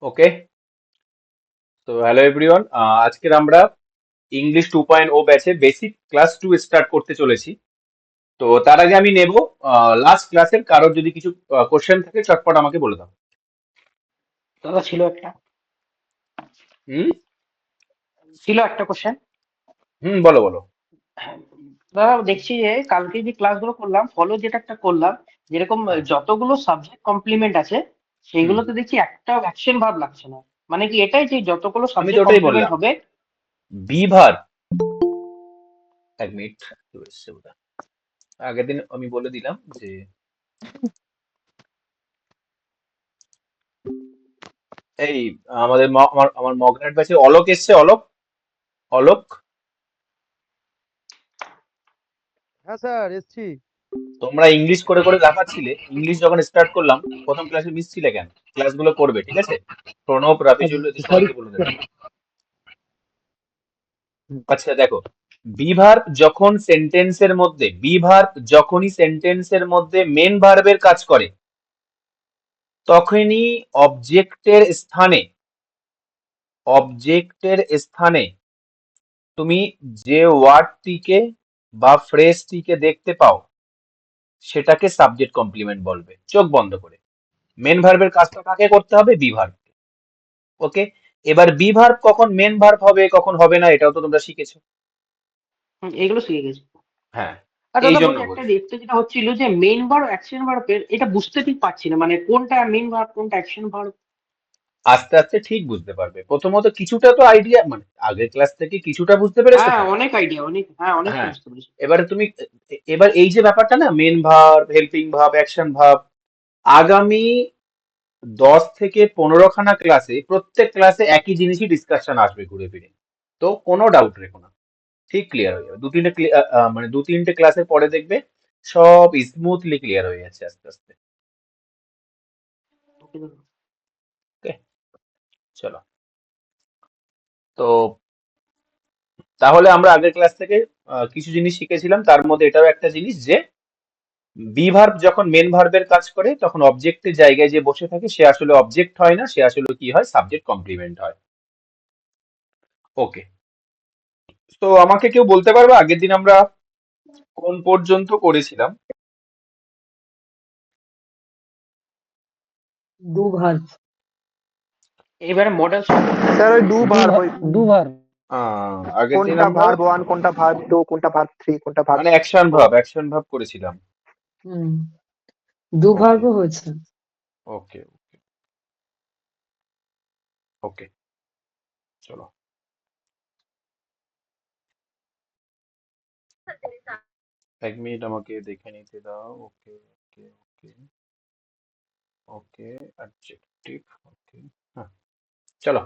ওকে, তো hello everyone. আজকের আমরা ইংলিশ 2.0 ব্যাচে বেসিক ক্লাস 2 স্টার্ট করতে চলেছি। তো তার আগে আমি নেব লাস্ট ক্লাসের কারোর যদি কিছু কোশ্চেন থাকে চটপট আমাকে বলে দাও। দাদা হুম ছিল একটা কোশ্চেন। হুম, বলো বলো। দাদা দেখছি যে কালকে যে ক্লাসগুলো করলাম, ফলো যেটা একটা করলাম, যেরকম হ্যাঁ। যতগুলো সাবজেক্ট কমপ্লিমেন্ট আছে হুম, সেইগুলোতে দেখছি একটা অ্যাকশন ভার্ব লাগছে না। মানে কি এটাই যে যতগুলো আমি তো সাবজেক্ট ওটাই কমপ্লিমেন্ট বললাম। হবে। বিভার, এক মিনিট, কি হয়েছে ওটা? আগের দিন আমি বলে দিলাম যে এই আমাদের আমার মগনাট ব্যাচে অলোক এসছে। অলোক, অলোক, হ্যাঁ স্যার এসছি। তোমরা ইংলিশ করে করে লাফাচ্ছিলে। ইংলিশ যখন স্টার্ট করলাম প্রথম ক্লাসে মিস ছিলে কেন? ক্লাসগুলো করবে, ঠিক আছে? প্রণব, রাবিজুল, এদের সরি। সবাইকে বলে দেবে। আচ্ছা দেখো, বি ভার্ব যখনই সেন্টেন্সের মধ্যে মেন ভার্বের কাজ করে তখনই অবজেক্টের স্থানে অবজেক্টের স্থানে তুমি যে ওয়ার্ডটিকে বা ফ্রেজটিকে দেখতে পাও সেটাকে সাবজেক্ট কমপ্লিমেন্ট বলবে, চোখ বন্ধ করে। মেন ভার্বের কাজটা কাকে করতে হবে? B verb. ওকে, এবার বি ভার্ব কখন মেন ভার্ব হবে কখন হবে না এটাও তো তোমরা শিখেছো। এগুলো শিখে গেছি। হ্যাঁ, আর এই দাদা জন্য বলছি, একটা বলছি। দেখতে যেটা হচ্ছিল যে মেইন ভার্ব অ্যাকশন ভার্বের এটা বুঝতে ঠিক পারছি না, মানে কোনটা মেইন ভার্ব কোনটা অ্যাকশন ভার্ব। আস্তে আস্তে ঠিক বুঝতে পারবে। প্রথমত কিছুটা তো আইডিয়া, মানে আগের ক্লাস থেকে কিছুটা বুঝতে পেরেছো হ্যাঁ তো? অনেক আইডিয়া, অনেকটা হ্যাঁ, বুঝতে পেরেছি। এবারে তুমি এবার এই যে ব্যাপারটা না, main verb, helping verb, action verb, আগামী 10 থেকে 15 খানা ক্লাসে প্রত্যেক ক্লাসে একই জিনিসই ডিসকাশন আসবে ঘুরে ফিরে। তো কোনো ডাউট রেখো না, ঠিক ক্লিয়ার হয়ে যাবে। মানে 2-3টে ক্লাসের পরে দেখবে সব স্মুথলি ক্লিয়ার হয়ে যাচ্ছে আস্তে আস্তে। ওকে দাদা। ওকে, চলো। তো তাহলে আমরা আগের ক্লাস থেকে কিছু জিনিস শিখেছিলাম, তার মধ্যে এটাও একটা জিনিস যে বি ভার্ব যখন মেন ভার্বের কাজ করে তখন অবজেক্টের জায়গায় যে বসে থাকে সে আসলে অবজেক্ট হয় না, সে আসলে কি হয়? সাবজেক্ট কমপ্লিমেন্ট হয়। ওকে, তো আমাকে কেউ বলতে পারবে আগের দিন আমরা কোন পর্যন্ত করেছিলাম? দুবার এবারে মডেল সলভ করবো। স্যার ওই ডু ভার্ব দুবার ওই দুবার আগের দিন কোনটা আমরা ভার্ব 1 কোনটা ভার্ব 2 কোনটা ভার্ব 3 কোনটা ভার্ব মানে অ্যাকশন ভাব করেছিলাম। হুম ওকে দুভার্ব হয়েছে। ওকে ওকে ওকে, চলো। এক মিনিট আমাকে দেখে নিতে দাও। ওকে ওকে ওকে ওকে, অ্যাডজেক্টিভ। ওকে, হ্যাঁ, চলো।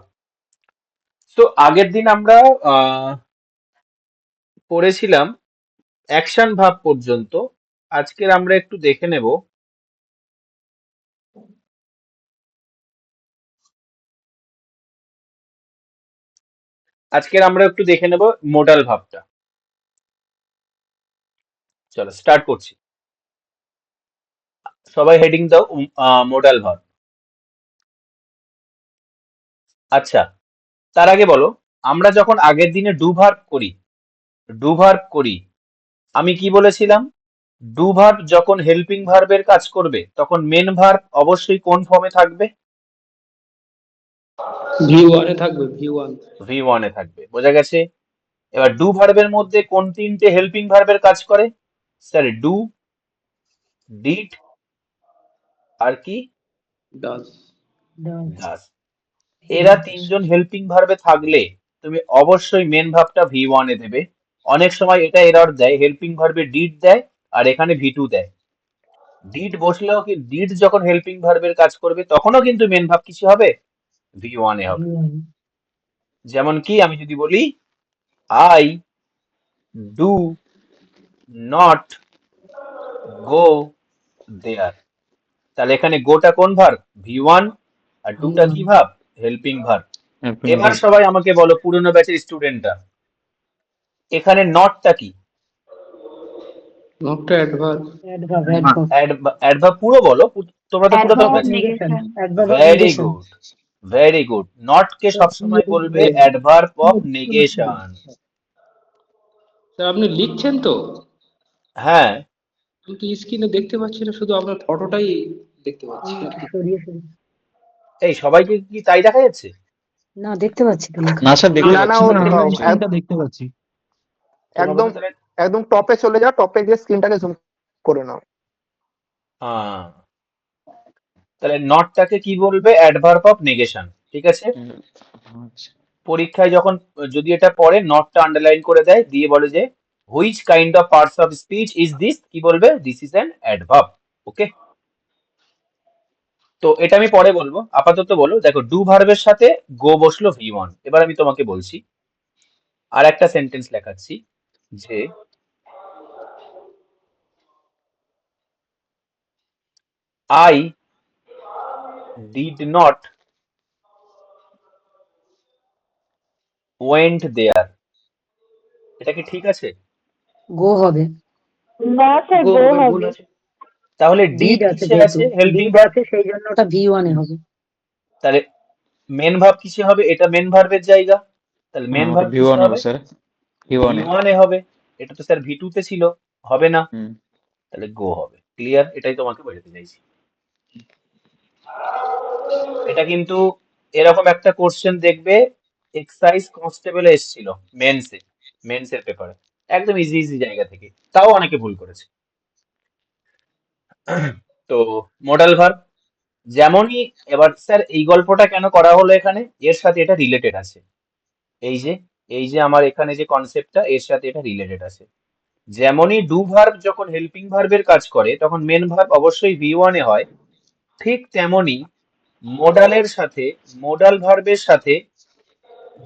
তো আগের দিন আমরা আহ পড়েছিলাম অ্যাকশন ভাব পর্যন্ত। আজকের আমরা একটু দেখে নেব মোডাল ভাবটা। চলো স্টার্ট করছি। সবাই হেডিং দাও, মোডাল ভাব। আচ্ছা, তার আগে বলো, আমরা যখন আগের দিনে ডু ভার্ব করি আমি কি বলেছিলাম? ডু ভার্ব যখন হেল্পিং ভার্বের কাজ করবে তখন মেন ভার্ব অবশ্যই কোন ফর্মে থাকবে? V1 থাকবে V1। ভি ওয়ানে থাকবে, বোঝা গেছে? এবার ডু ভার্বের মধ্যে কোন 3টে হেল্পিং ভার্বের কাজ করে? স্যার, ডু, ডিড, আর কি? ডাজ। ডাজ। এরা 3জন হেল্পিং ভার্বে থাকলে তুমি অবশ্যই মেন ভার্বটা ভি ওয়ানে দেবে। অনেক সময় এটা এরর দেয়, হেল্পিং ভার্বে ডিড দেয় আর এখানে ভি টু দেয়। ডিড যখন হেল্পিং ভার্বের কাজ করবে তখনও কিন্তু মেন ভার্ব কিছু হবে? ভি ওয়ানে হবে। যেমন কি আমি যদি বলি আই ডু নট গো দেয়ার, তাহলে এখানে গোটা কোন ভার্ব? ভি ওয়ান, আর ডুটা কি ভার্ব? Helping verb. এবার সবাই আমাকে বলো, পুরোনো ব্যাচের স্টুডেন্টরা, এখানে নটটা কি? নটটা অ্যাডভার্ব। অ্যাডভার্ব অ্যাডভার্ব অ্যাডভার্ব পুরো বলো, তোমরা তো পুরাতন অ্যাডভার্ব অফ ব্যাচের। Negation adverb of very negation good, very good. Not কে সবসময় বলবে অ্যাডভার্ব অফ নেগেশন। স্যার আপনি লিখছেন তো? হ্যাঁ, আমি তো স্ক্রিনে দেখতে পাচ্ছি না, শুধু আপনার ফটোটাই দেখতে পাচ্ছি। এই সবাইকে কি তাই দেখা যাচ্ছে? না দেখতে পাচ্ছি তো লেখা। না স্যার দেখতে না না পাচ্ছি ও না। আমরা ও, স্ক্রিনটা দেখতে পাচ্ছি। তোমরা একদম বোধহয় তাহলে একদম টপে চলে যাও, টপে গিয়ে স্ক্রিনটাকে জুম করে নাও। হ্যাঁ, তাহলে নটটাকে কি বলবে? Adverb of negation. ঠিক আছে? আচ্ছা। পরীক্ষায় যখন যদি এটা পড়ে নটটা আন্ডারলাইন করে দেয়, দিয়ে বলে যে which kind of parts of speech is this, কি বলবে? This is an adverb. Okay, তো এটা আমি পরে বলবো, আপাতত বলো। দেখো, ডু ভার্বের সাথে গো বসলো V1। এবার আমি তোমাকে বলছি, আর একটা সেন্টেন্স লেখাচ্ছি যে I did not went there. এটা কি ঠিক আছে? গো হবে। না স্যার গো গো আবার ভুল হবে। আছে। তাহলে ডিড ডিড আছে কিসে যেহেতু, আছে? Helping did verb. আছে সেই জন্য ওটা V1 এ হবে। তাহলে মেন ভার্ব কিসে হবে? এটা মেন ভার্বের জায়গা, তাহলে মেন ওটা ভার্ব কিসে V1 হবে হবে? স্যার, V1 এ। V1 এ হবে। এটা তো স্যার V2 তে ছিল, হবে না, হুম। তাহলে গো হবে। ক্লিয়ার? এটাই তোমাকে বোঝাতে চাইছি। এটা কিন্তু এরকম একটা কোশ্চেন দেখবে এক্সাইজ কনস্টেবলে এসেছিল, মেন্সে, মেন্সের পেপারে, একদম ইজি ইজি জায়গা থেকে, তাও অনেকে ভুল করেছে। তো মোডাল ভার্ব যেমনই, এবার স্যার এই গল্পটা কেন করা হলো এখানে, এর সাথে এটা রিলেটেড আছে। এই যে এই যে আমার এখানে যে কনসেপ্টটা, এর সাথে এটা রিলেটেড আছে। যেমনই ডু ভার্ব যখন হেল্পিং ভার্বের কাজ করে তখন মেন ভার্ব অবশ্যই V1 এ হয়, ঠিক তেমনি মোডালের সাথে, মোডাল ভার্বের সাথে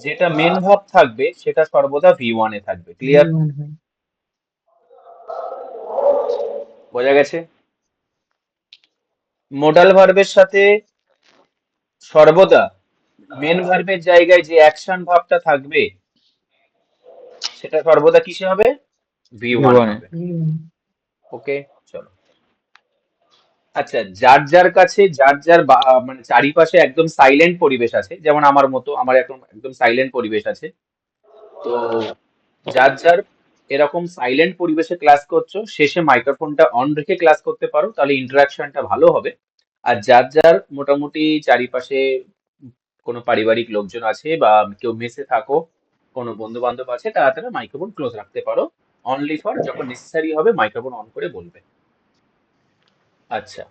যেটা মেন ভার্ব থাকবে সেটা সর্বদা V1 এ থাকবে। ক্লিয়ার? V1 হয়। বোঝা গেছে? মোডাল ভার্বের সাথে সর্বদা মেন ভার্বের জায়গায় যে অ্যাকশন ভার্বটা থাকবে সেটা সর্বদা কিসে হবে? V1 এ V1 এ। হবে। V1 ওকে, চলো। আচ্ছা, যার যার কাছে যার যার মানে চারিপাশে একদম সাইলেন্ট পরিবেশ আছে, যেমন আমার মতো, আমার এখন একদম সাইলেন্ট পরিবেশ আছে, তো যার যার এরকম সাইলেন্ট পরিবেশে ক্লাস করছো, শেষে মাইক্রোফোনটা অন রেখে ক্লাস করতে পারো, তাহলে ইন্টারাকশনটা ভালো হবে। আর যার যার মোটামুটি চারিপাশে কোনো পারিবারিক লোকজন আছে বা কেউ মেসে থাকো, কোনো বন্ধু বান্ধব আছে, তারা তারা মাইক্রোফোন ক্লোজ রাখতে পারো, অনলি ফর যখন নেসেসারি হবে মাইক্রোফোন অন করে বলবে। আচ্ছা,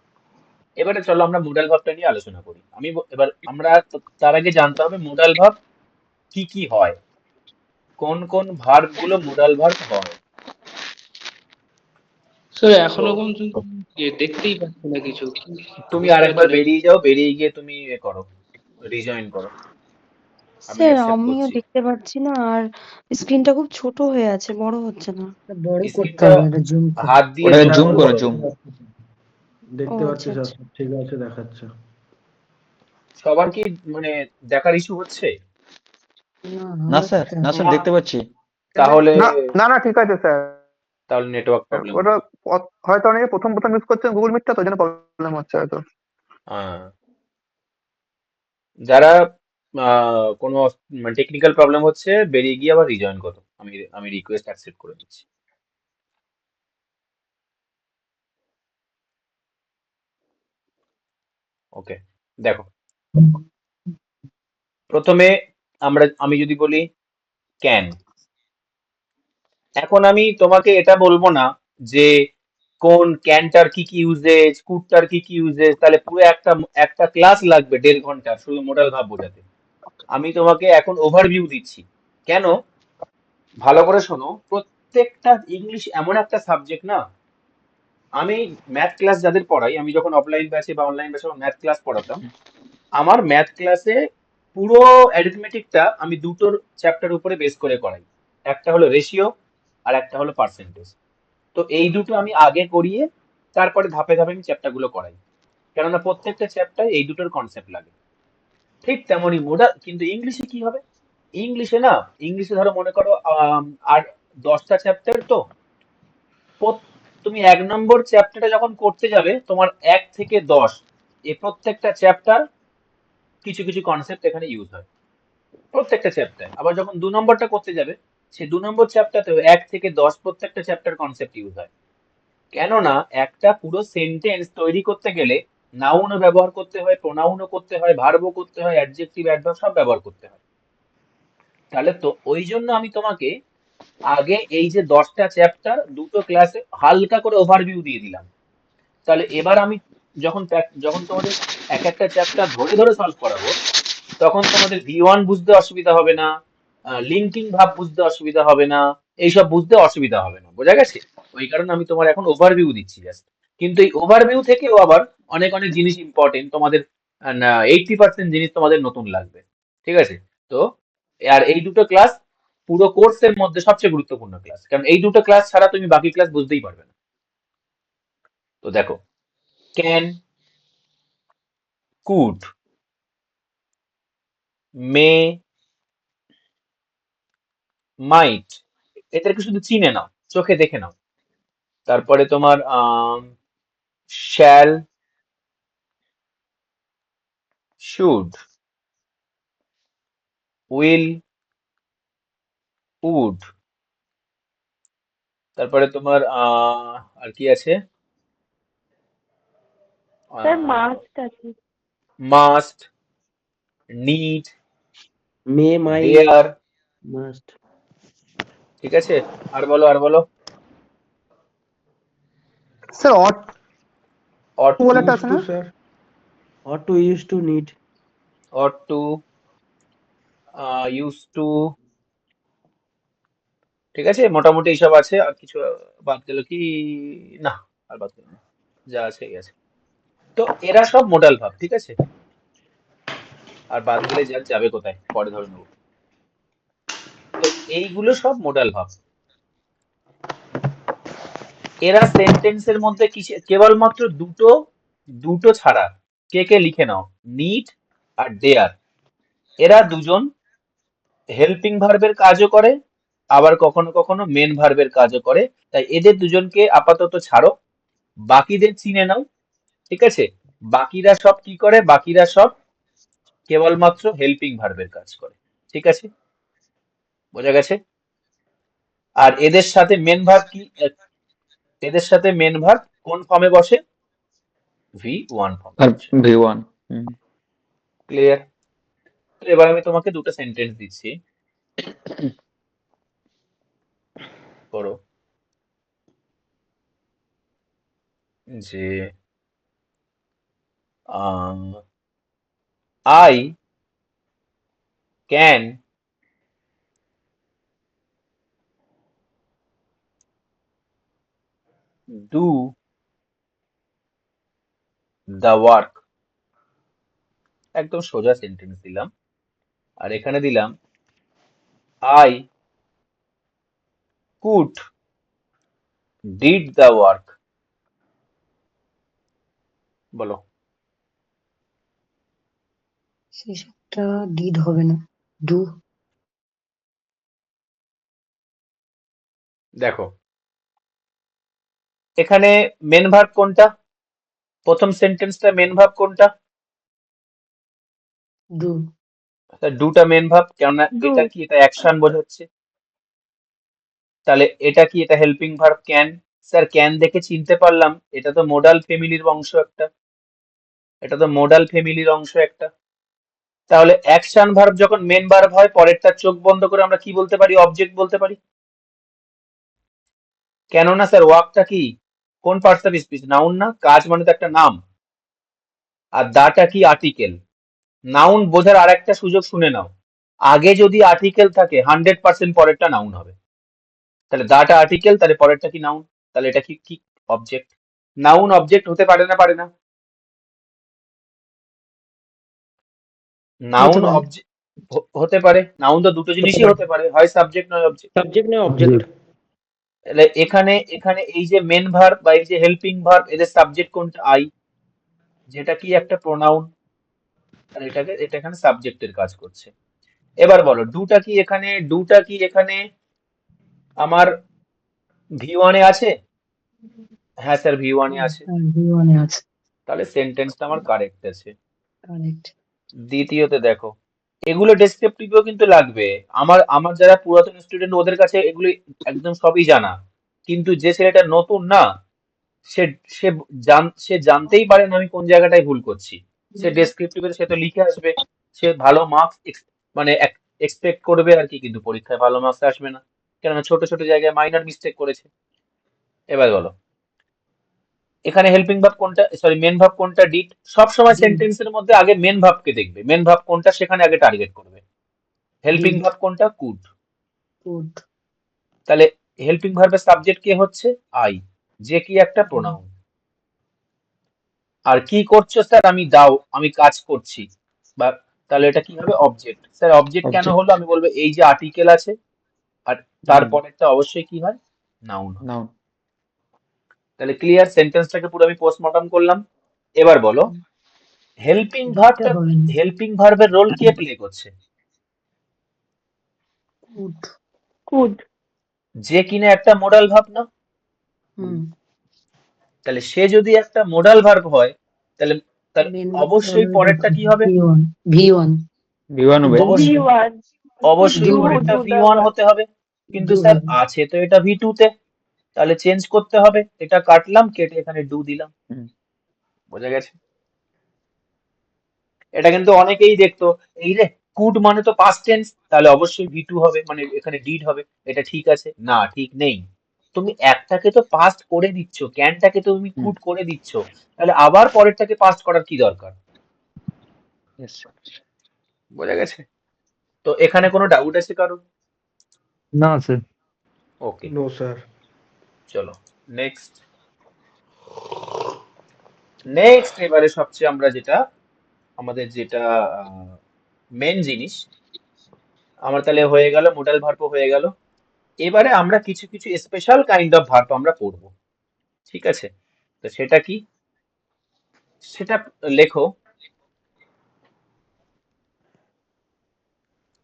এবারে চলো আমরা মোডাল ভার্বটা নিয়ে আলোচনা করি। এবার আমরা তার আগে জানতে হবে মোডাল ভার্ব কি কি হয়, কোন কোন ভার্ব গুলো মোডাল ভার্ব হয়। স্যার তো এখনো পর্যন্ত দেখতেই পাচ্ছি না কিছু। তুমি বুঝতে আরেকবার পারছি না। বেরিয়ে যাও, বেরিয়ে গিয়ে তুমি করো, রিজয়েন করো, আমি স্যার অ্যাকসেপ্ট আমিও করছি। দেখতে পাচ্ছি না, আর স্ক্রিনটা খুব ছোট হয়ে আছে, বড় হচ্ছে না। বড় করতে স্ক্রিনটা হবে, এটা জুম করে। হাত দিয়ে ওটা জুম জুম করো, করো। জুম। ও দেখতে পাচ্ছি আচ্ছা স্যার, আচ্ছা। ঠিক আছে, দেখাচ্ছে। সবার কি মানে দেখার ইস্যু হচ্ছে? না না আমার তো স্যার, না স্যার, দেখতে পাচ্ছি। তাহলে না না না, ঠিক আছে স্যার। তাহলে নেটওয়ার্ক প্রবলেম ওটা হচ্ছে। হয়তো অনেকে প্রথম প্রথম ইউজ করছেন গুগল মিটটা, তো ওই জন্য প্রবলেম হচ্ছে হয়তো। হ্যাঁ, যারা কোনো টেকনিক্যাল প্রবলেম হচ্ছে বেরিয়ে গিয়ে আবার রিজয়েন করো, আমি আমি রিকোয়েস্ট অ্যাকসেপ্ট করে দিচ্ছি। ওকে, দেখো, প্রথমে আমি যদি বলি ক্যান, এখন আমি তোমাকে এটা বলবো না যে কোন ক্যানটার কি কি ইউজেজ, কুডটার কি কি ইউজেজ, তাহলে পুরো একটা একটা ক্লাস লাগবে 1.5 ঘন্টা শুধু মোডাল ভাব বোঝাতে। আমি তোমাকে এখন ওভারভিউ দিচ্ছি। কেন? ভালো করে শোনো, প্রত্যেকটা ইংলিশ এমন একটা সাবজেক্ট না, আমি ম্যাথ ক্লাস যাদের পড়াই, আমি যখন অফলাইন ব্যাচে বা অনলাইন ব্যাচে ম্যাথ ক্লাস পড়াতাম, আমার ম্যাথ ক্লাসে পুরো অ্যারিথমেটিকটা আমি দুটোর চ্যাপ্টার উপরে বেস করে করাই, একটা হলো রেশিও আর একটা হলো পার্সেন্টেজ। তো এই দুটো আমি আগে করিয়ে তারপরে ধাপে ধাপে আমি চ্যাপ্টার গুলো করাই, কেননা প্রত্যেকটা চ্যাপ্টার এই দুটোর কনসেপ্ট লাগে। ঠিক তেমনই মোডাল, কিন্তু ইংলিশে কি হবে? ইংলিশে না, ইংলিশে ধরো মনে করো আর 10টা চ্যাপ্টার, তো তুমি 1 নম্বর চ্যাপ্টারটা যখন করতে যাবে, তোমার 1 থেকে 10 এই প্রত্যেকটা চ্যাপ্টার কিছু কিছু কনসেপ্ট এখানে ইউজ হয় প্রত্যেকটা চ্যাপ্টার। আবার যখন 2 নম্বরটা করতে যাবে, সেই 2 নম্বর চ্যাপ্টারতেও 1 থেকে 10 প্রত্যেকটা চ্যাপ্টার কনসেপ্ট ইউজ হয়। কেননা একটা পুরো সেন্টেন্স তৈরি করতে গেলে নাউনও ব্যবহার করতে হয়, প্রোনাউনও করতে হয়, ভার্বও করতে হয়, অ্যাডজেক্টিভ, অ্যাডভার্ব সব ব্যবহার করতে হয়। তাহলে তো ওই জন্য আমি তোমাকে আগে এই যে 10টা চ্যাপ্টার দুটো ক্লাসে হালকা করে ওভারভিউ দিয়ে দিলাম। তাহলে এবার আমি যখন তোমাদের এক একটা চ্যাপ্টার ধরে ধরে সলভ করাবো, তখন তোমাদের V1 বুঝতে অসুবিধা হবে না, লিঙ্কিং ভাব বুঝতে অসুবিধা হবে না, এইসব বুঝতে অসুবিধা হবে না। বোঝা গেছে? ওই কারণে আমি তোমার এখন ওভারভিউ দিচ্ছি জাস্ট। কিন্তু এই ওভারভিউ থেকেও আবার অনেক অনেক জিনিস ইম্পর্টেন্ট, তোমাদের 80% জিনিস তোমাদের নতুন লাগবে। ঠিক আছে? তো আর এই দুটো ক্লাস পুরো কোর্সের মধ্যে সবচেয়ে গুরুত্বপূর্ণ ক্লাস, কারণ এই দুটো ক্লাস ছাড়া তুমি বাকি ক্লাস বুঝতেই পারবে না। তো দেখো, ক্যান, কুড, মে, মাইট, এদেরকে শুধু চিনে নাও, চোখে দেখে নাও। তারপরে তোমার শ্যাল, শুড, উইল, উড, তারপরে তোমার আর কি আছে, স্যার মাস্ট আছে। Must, need, May my dear. Must. ঠিক আছে? আর বলো, আর বলো। স্যার অট অট বলে টু, একটা আছে না? Sir ought to use to need. Ought to, use to. ঠিক আছে, মোটামুটি এইসব আছে। আর কিছু বাদ গেল কি? না, আর বাদ গেল না, যা আছে এই আছে। তো এরা সব মোডাল ভাব। ঠিক আছে? আর বাদ গেলে যা যাবে কোথায়, পরে ধরে নেবো। তো এইগুলো সব মোডাল ভাব। এরা সেন্টেন্সের মধ্যে কেবলমাত্র দুটো দুটো ছাড়া, কে কে লিখে নাও, নিড আর ডেয়ার, এরা দুজন হেল্পিং ভার্বের কাজও করে, আবার কখনো কখনো মেন ভার্বের কাজও করে। তাই এদের দুজনকে আপাতত ছাড়ো, বাকিদের চিনে নাও। ঠিক আছে? বাকিরা সব কি করে? বাকিরা সব কেবলমাত্র হেল্পিং ভার্বের কাজ করে। ঠিক আছে? বোঝা গেছে? আর এদের সাথে মেন ভার্ব কি? এদের সাথে মেন ভার্ব কোন ফর্মে বসে? V1 ফর্মে আর বসে। V1 clear? তো এবার আমি তোমাকে দুটো সেন্টেন্স দিচ্ছি, করো যে I can do the work. একদম সোজা সেন্টেন্স দিলাম। আর এখানে দিলাম I could did the work. বলো। সেসবটা ডিড হবে না, ডু। দেখো, এখানে মেন ভার্ব কোনটা? প্রথম সেন্টেন্সটা মেন ভার্ব কোনটা? ডু। ডুটা মেন ভার্ব, কেননা ডু। এটা কি? এটা অ্যাকশন বোঝাচ্ছে। তাহলে এটা কি? এটা helping verb can. Sir can দেখে চিনতে পারলাম এটা তো মোডাল ফ্যামিলির অংশ একটা, এটা তো মোডাল ফ্যামিলির অংশ একটা। তাহলে অ্যাকশন ভার্ব যখন মেন ভার্ব হয়, পরেরটা চোখ বন্ধ করে আমরা কি বলতে পারি? অবজেক্ট বলতে পারি। কেননা স্যার ওয়ার্কটা কি? কোন পার্টস অফ স্পিচ? নাউন না? কাজ মানে তো একটা নাম। আর দাটা কি? আর্টিকেল। নাউন বোঝার আরেকটা সুযোগ শুনে নাও, আগে যদি আর্টিকেল থাকে 100% পরেরটা নাউন হবে। তাহলে দাটা আর্টিকেল, তাহলে পরেরটা কি? নাউন। তাহলে এটা কি কি? অবজেক্ট। নাউন অবজেক্ট হতে পারে না? পারে না? হতে নাউন পারে। অবজেক্ট হতে পারে। নাউন তো দুটো জিনিসই হতে পারে, হয় সাবজেক্ট নয় অবজেক্ট। সাবজেক্ট নয় অবজেক্ট। তাহলে এখানে এখানে এই যে মেন ভার্ব বা এই যে হেল্পিং ভার্ব, এদের সাবজেক্ট কোনটা? আই, যেটা কি একটা প্রোনাউন। আর এটা এখানে সাবজেক্টের কাজ করছে। এবার বলো, ডুটা কি এখানে? ডুটা কি এখানে আমার V1 এ আছে? হ্যাঁ স্যার, V1 এ আছে। ভি ওয়ানে আছে। তাহলে সেন্টেন্সটা আমার কারেক্ট আছে। কারেক্ট। দ্বিতীয়তে দেখো, এগুলো ডেসক্রিপটিভও কিন্তু লাগবে। আমার আমার যারা পুরাতন স্টুডেন্ট ওদের কাছে এগুলো একদম সবই জানা, কিন্তু যে ছেলেটা নতুন না, সে সে জানতেই পারে না আমি কোন জায়গাটায় ভুল করছি। সে ডেসক্রিপটিভে সে তো লিখে আসবে, সে ভালো মার্কস মানে এক্সপেক্ট করবে আর কি, কিন্তু পরীক্ষায় ভালো মার্কস আসবে না, কেননা ছোট ছোট জায়গায় মাইনর মিস্টেক করেছে। এবার বলো, এখানে হেল্পিং ভার্ব কোনটা, সরি মেন ভার্ব কোনটা, ডিড। সব সময় সেন্টেন্সের মধ্যে আগে মেন ভার্বকে দেখবে, মেন ভার্ব কোনটা সেখানে আগে টার্গেট করবে। Helping Did. ভার্ব কোনটা, কুড। Could. তাহলে হেল্পিং ভার্বের সাবজেক্ট কে হচ্ছে আই, যে কি একটা প্রোনাউন। আর কি করছো স্যার, আমি দাও, আমি কাজ করছি, বা তাহলে এটা কি হবে, অবজেক্ট। স্যার অবজেক্ট কেন অবজেক্ট। হলো, আমি বলবো এই যে আর্টিকেল আছে আর তারপরেরটা অবশ্যই কি হয়, নাউন। নাউন। তাহলে ক্লিয়ার, সেন্টেন্সটাকে পুরো আমি পোস্টমর্টম করলাম। এবার বলো, হেল্পিং Didটা ভার্বটা, হবে না। হেল্পিং ভার্বের রোল কে প্লে করছে, Could. কুড যে কিনা একটা মোডাল ভার্ব না। হুম। তাহলে সে যদি একটা মোডাল ভার্ব হয়, তাহলে তাহলে মেন অবশ্যই পরেরটা কি হবে, V1. V1. V1 হবে। Do. ভি অবশ্যই ওয়ান অবশ্যই ডু পরেরটা do v the one one হতে হবে, কিন্তু Do স্যার হবে। আছে তো এটা ভি টু তে, তাহলে চেঞ্জ করতে হবে, এটা কাটলাম, কেটে এখানে ডু দিলাম। হুম। বোঝা গেছে? এটা কিন্তু অনেকেই দেখতো, এই রে কুড মানে তো পাস্ট টেন্স, তাহলে অবশ্যই ভি টু হবে, মানে এখানে ডিড হবে, এটা ঠিক আছে না, ঠিক নেই। তুমি একটাকে তো পাস্ট করে দিচ্ছ, ক্যানটাকে তো তুমি হুম। কুড করে দিচ্ছ, তাহলে আবার পরেরটাকে পাস্ট করার কি দরকার? Yes. বোঝা গেছে? তো এখানে কোনো ডাউট আছে কারো? না স্যার। ওকে, নো স্যার। চলো নেক্সট। নেক্সট এবারে সবচেয়ে আমরা যেটা, আমাদের যেটা মেন জিনিস, আমার তাহলে হয়ে গেল, মোডাল ভার্ব হয়ে গেল। এবারে আমরা কিছু কিছু স্পেশাল কাইন্ড অফ ভার্ব আমরা পড়বো, ঠিক আছে? তো সেটা কি, সেটা লেখো,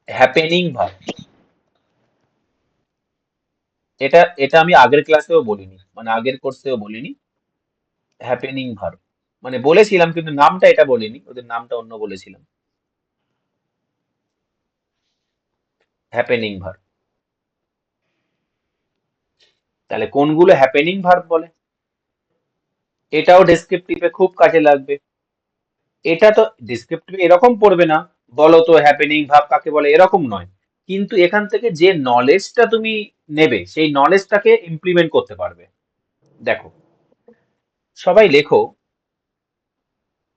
হ্যাপেনিং ভার্ব। এটা এটা আমি আগের ক্লাসেও বলিনি, মানে আগের কোর্সেও বলিনি। হ্যাপেনিং ভার্ব মানে বলেছিলাম, কিন্তু নামটা এটা বলিনি, ওদের নামটা অন্য বলেছিলাম। হ্যাপেনিং ভার্ব, তাহলে কোনগুলো হ্যাপেনিং ভার্ব বলে, এটাও ডেসক্রিপটিভে খুব কাজে লাগবে। এটা তো ডেসক্রিপটিভে এরকম পড়বে না, বলো তো হ্যাপেনিং ভার্ব কাকে বলে, এরকম নয়, কিন্তু এখান থেকে যে নলেজটা তুমি নেবে, সেই নলেজটাকে ইমপ্লিমেন্ট করতে পারবে। দেখো, সবাই লেখো,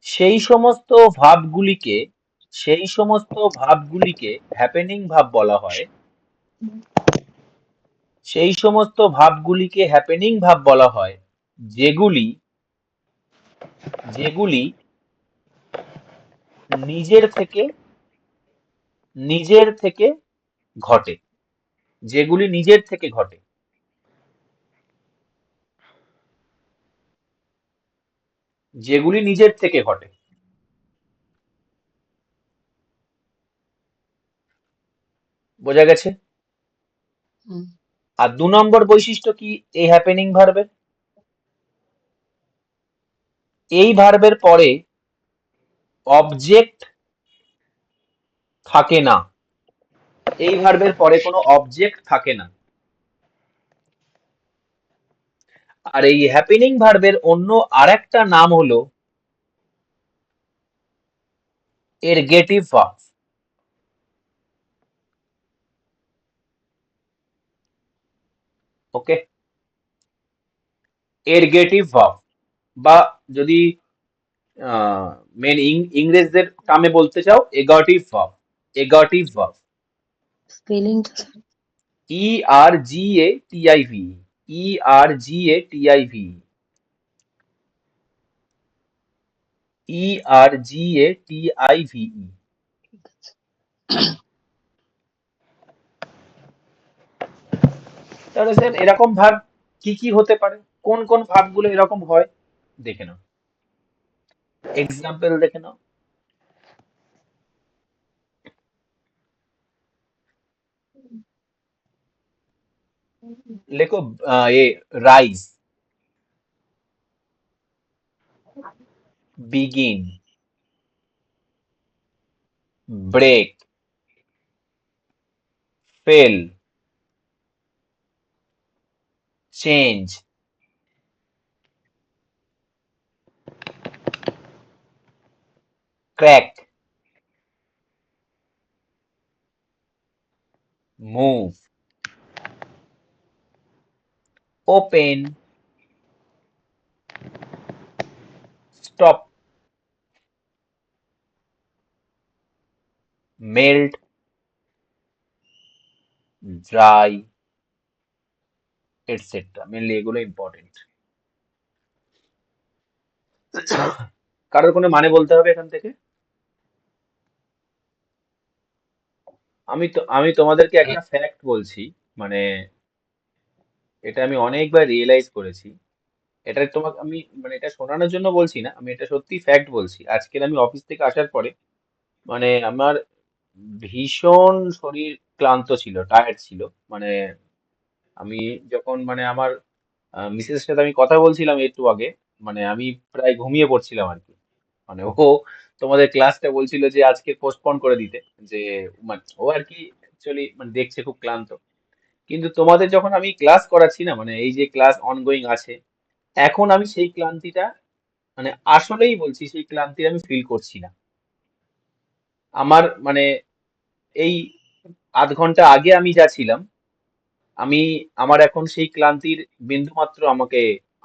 সেই সমস্ত ভাবগুলিকে, সেই সমস্ত ভাবগুলিকে হ্যাপেনিং ভাব বলা হয়, সেই সমস্ত ভাবগুলিকে হ্যাপেনিং ভাব বলা হয় যেগুলি, যেগুলি নিজের থেকে, নিজের থেকে ঘটে, যেগুলি নিজের থেকে ঘটে, যেগুলি নিজের থেকে ঘটে। বোঝা গেছে? হুম। আর 2 নম্বর বৈশিষ্ট্য কি এই হ্যাপেনিং ভার্বের, এই ভার্বের পরে অবজেক্ট থাকে না, এই ভার্বের পরে কোনো অবজেক্ট থাকে না। আর এই হ্যাপেনিং ভার্বের অন্য আরেকটা নাম হলো এরগেটিভ ভার্ব। ওকে, এরগেটিভ ভার্ব, বা যদি মেন ইংরেজদের টার্মে বলতে চাও, এগাটিভ ভার্ব, এগাটিভ ভার্ব। স্পেলিংটা sir? E R G A T I V, E R G A T I V, E R G A T I V E. তাহলে স্যার এরকম verb কি কি হতে পারে, কোন কোন ভার্বগুলো এরকম হয়, দেখে নাও, এক্সাম্পল দেখে নাও। লেখো, arise, begin, break, fail, change, crack, move, open, stop, melt, dry, etcetera. Mainly এগুলো ইম্পর্টেন্ট। কারোর কোনো মানে বলতে হবে এখান থেকে? আমি তোমাদেরকে একটা ফ্যাক্ট বলছি, মানে এটা আমি অনেকবার রিয়েলাইজ করেছি। এটা তোমাকে আমি মানে এটা শোনানোর জন্য বলছি না, আমি এটা সত্যি ফ্যাক্ট বলছি। আজকের আমি অফিস থেকে আসার পরে মানে আমার ভীষণ শরীর ক্লান্ত ছিল, টায়ার্ড ছিল। মানে আমি যখন মানে আমার মিসেসের সাথে আমি কথা বলছিলাম একটু আগে, মানে আমি প্রায় ঘুমিয়ে পড়ছিলাম আর কি। মানে ও তোমাদের ক্লাসটা বলছিল যে আজকে পোস্টপোন করে দিতে, যে মানে ও আর কি অ্যাকচুয়ালি মানে দেখছে খুব ক্লান্ত। কিন্তু তোমাদের যখন আমি ক্লাস করাচ্ছি না, মানে এই যে ক্লাস অনগোয়িং আছে, এখন আমি সেই ক্লান্তিটা মানে আসলেই বলছি সেই ক্লান্তি আমি ফিল করছি না। আমার মানে এই আধ ঘন্টা আগে আমি যা ছিলাম, আমি আমার এখন সেই ক্লান্তির বিন্দু মাত্র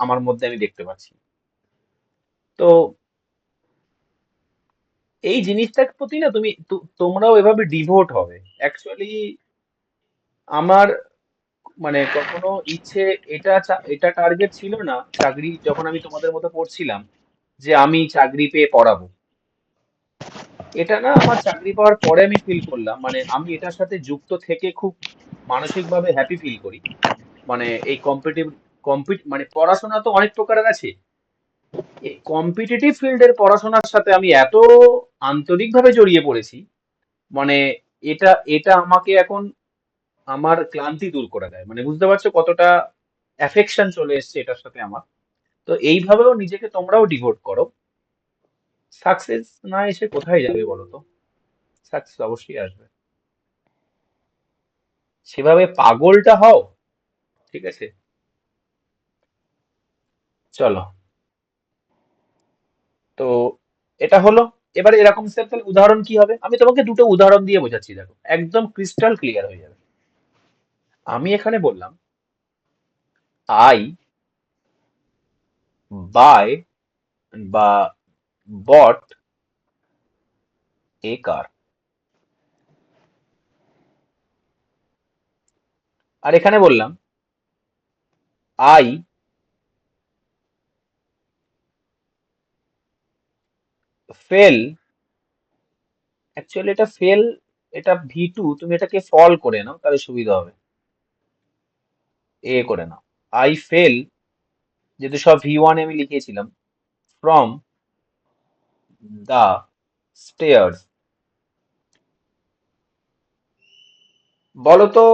আমার মধ্যে আমি দেখতে পাচ্ছি। তো এই জিনিসটার প্রতি না তোমরাও এভাবে ডিভোট হবে অ্যাকচুয়ালি। আমার মানে কখনো ইচ্ছে এটা টার্গেট ছিল না চাকরি যখন আমি তোমাদের মতো পড়ছিলাম যে আমি চাকরি পেয়ে পড়াবো। এটা না আমার চাকরি পাওয়ার পরে আমি ফিল করলাম, মানে আমি এটার সাথে যুক্ত থেকে খুব মানসিকভাবে হ্যাপি ফিল করি। মানে এই মানে পড়াশোনা তো অনেক প্রকারের আছে। এই কম্পিটিটিভ ফিল্ডের পড়াশোনার সাথে আমি এত আন্তরিকভাবে জড়িয়ে পড়েছি, মানে এটা এটা আমাকে এখন আমার ক্লান্তি দূর করে দেয়। মানে বুঝতে পারছো কতটা অ্যাফেকশন চলে এসেছে এটার সাথে আমার। তো এইভাবেও নিজেকে তোমরাও ডিভোট করো। সাকসেস না এসে কোথায় যাবে বলো তো? সাকসেস অবশ্যই আসবে। সেভাবে পাগলটা হও, ঠিক আছে? চলো, তো এটা হলো। এবারে এরকম স্যার তাহলে উদাহরণ কি হবে? আমি তোমাকে দুটো উদাহরণ দিয়ে বোঝাচ্ছি, দেখো একদম ক্রিস্টাল ক্লিয়ার হয়ে যাবে। আমি এখানে বললাম আই বাই বা বট এ কার। আর এখানে বললাম আই ফেল, অ্যাকচুয়ালি এটা ফেল, এটা V2, তুমি এটাকে ফল করে নাও তাহলে সুবিধা হবে। এ করে নাও, আই ফেল, যেহেতু সব V1 আমি লিখেছিলাম, ফ্রম দা স্টেয়ার্স। বলো তো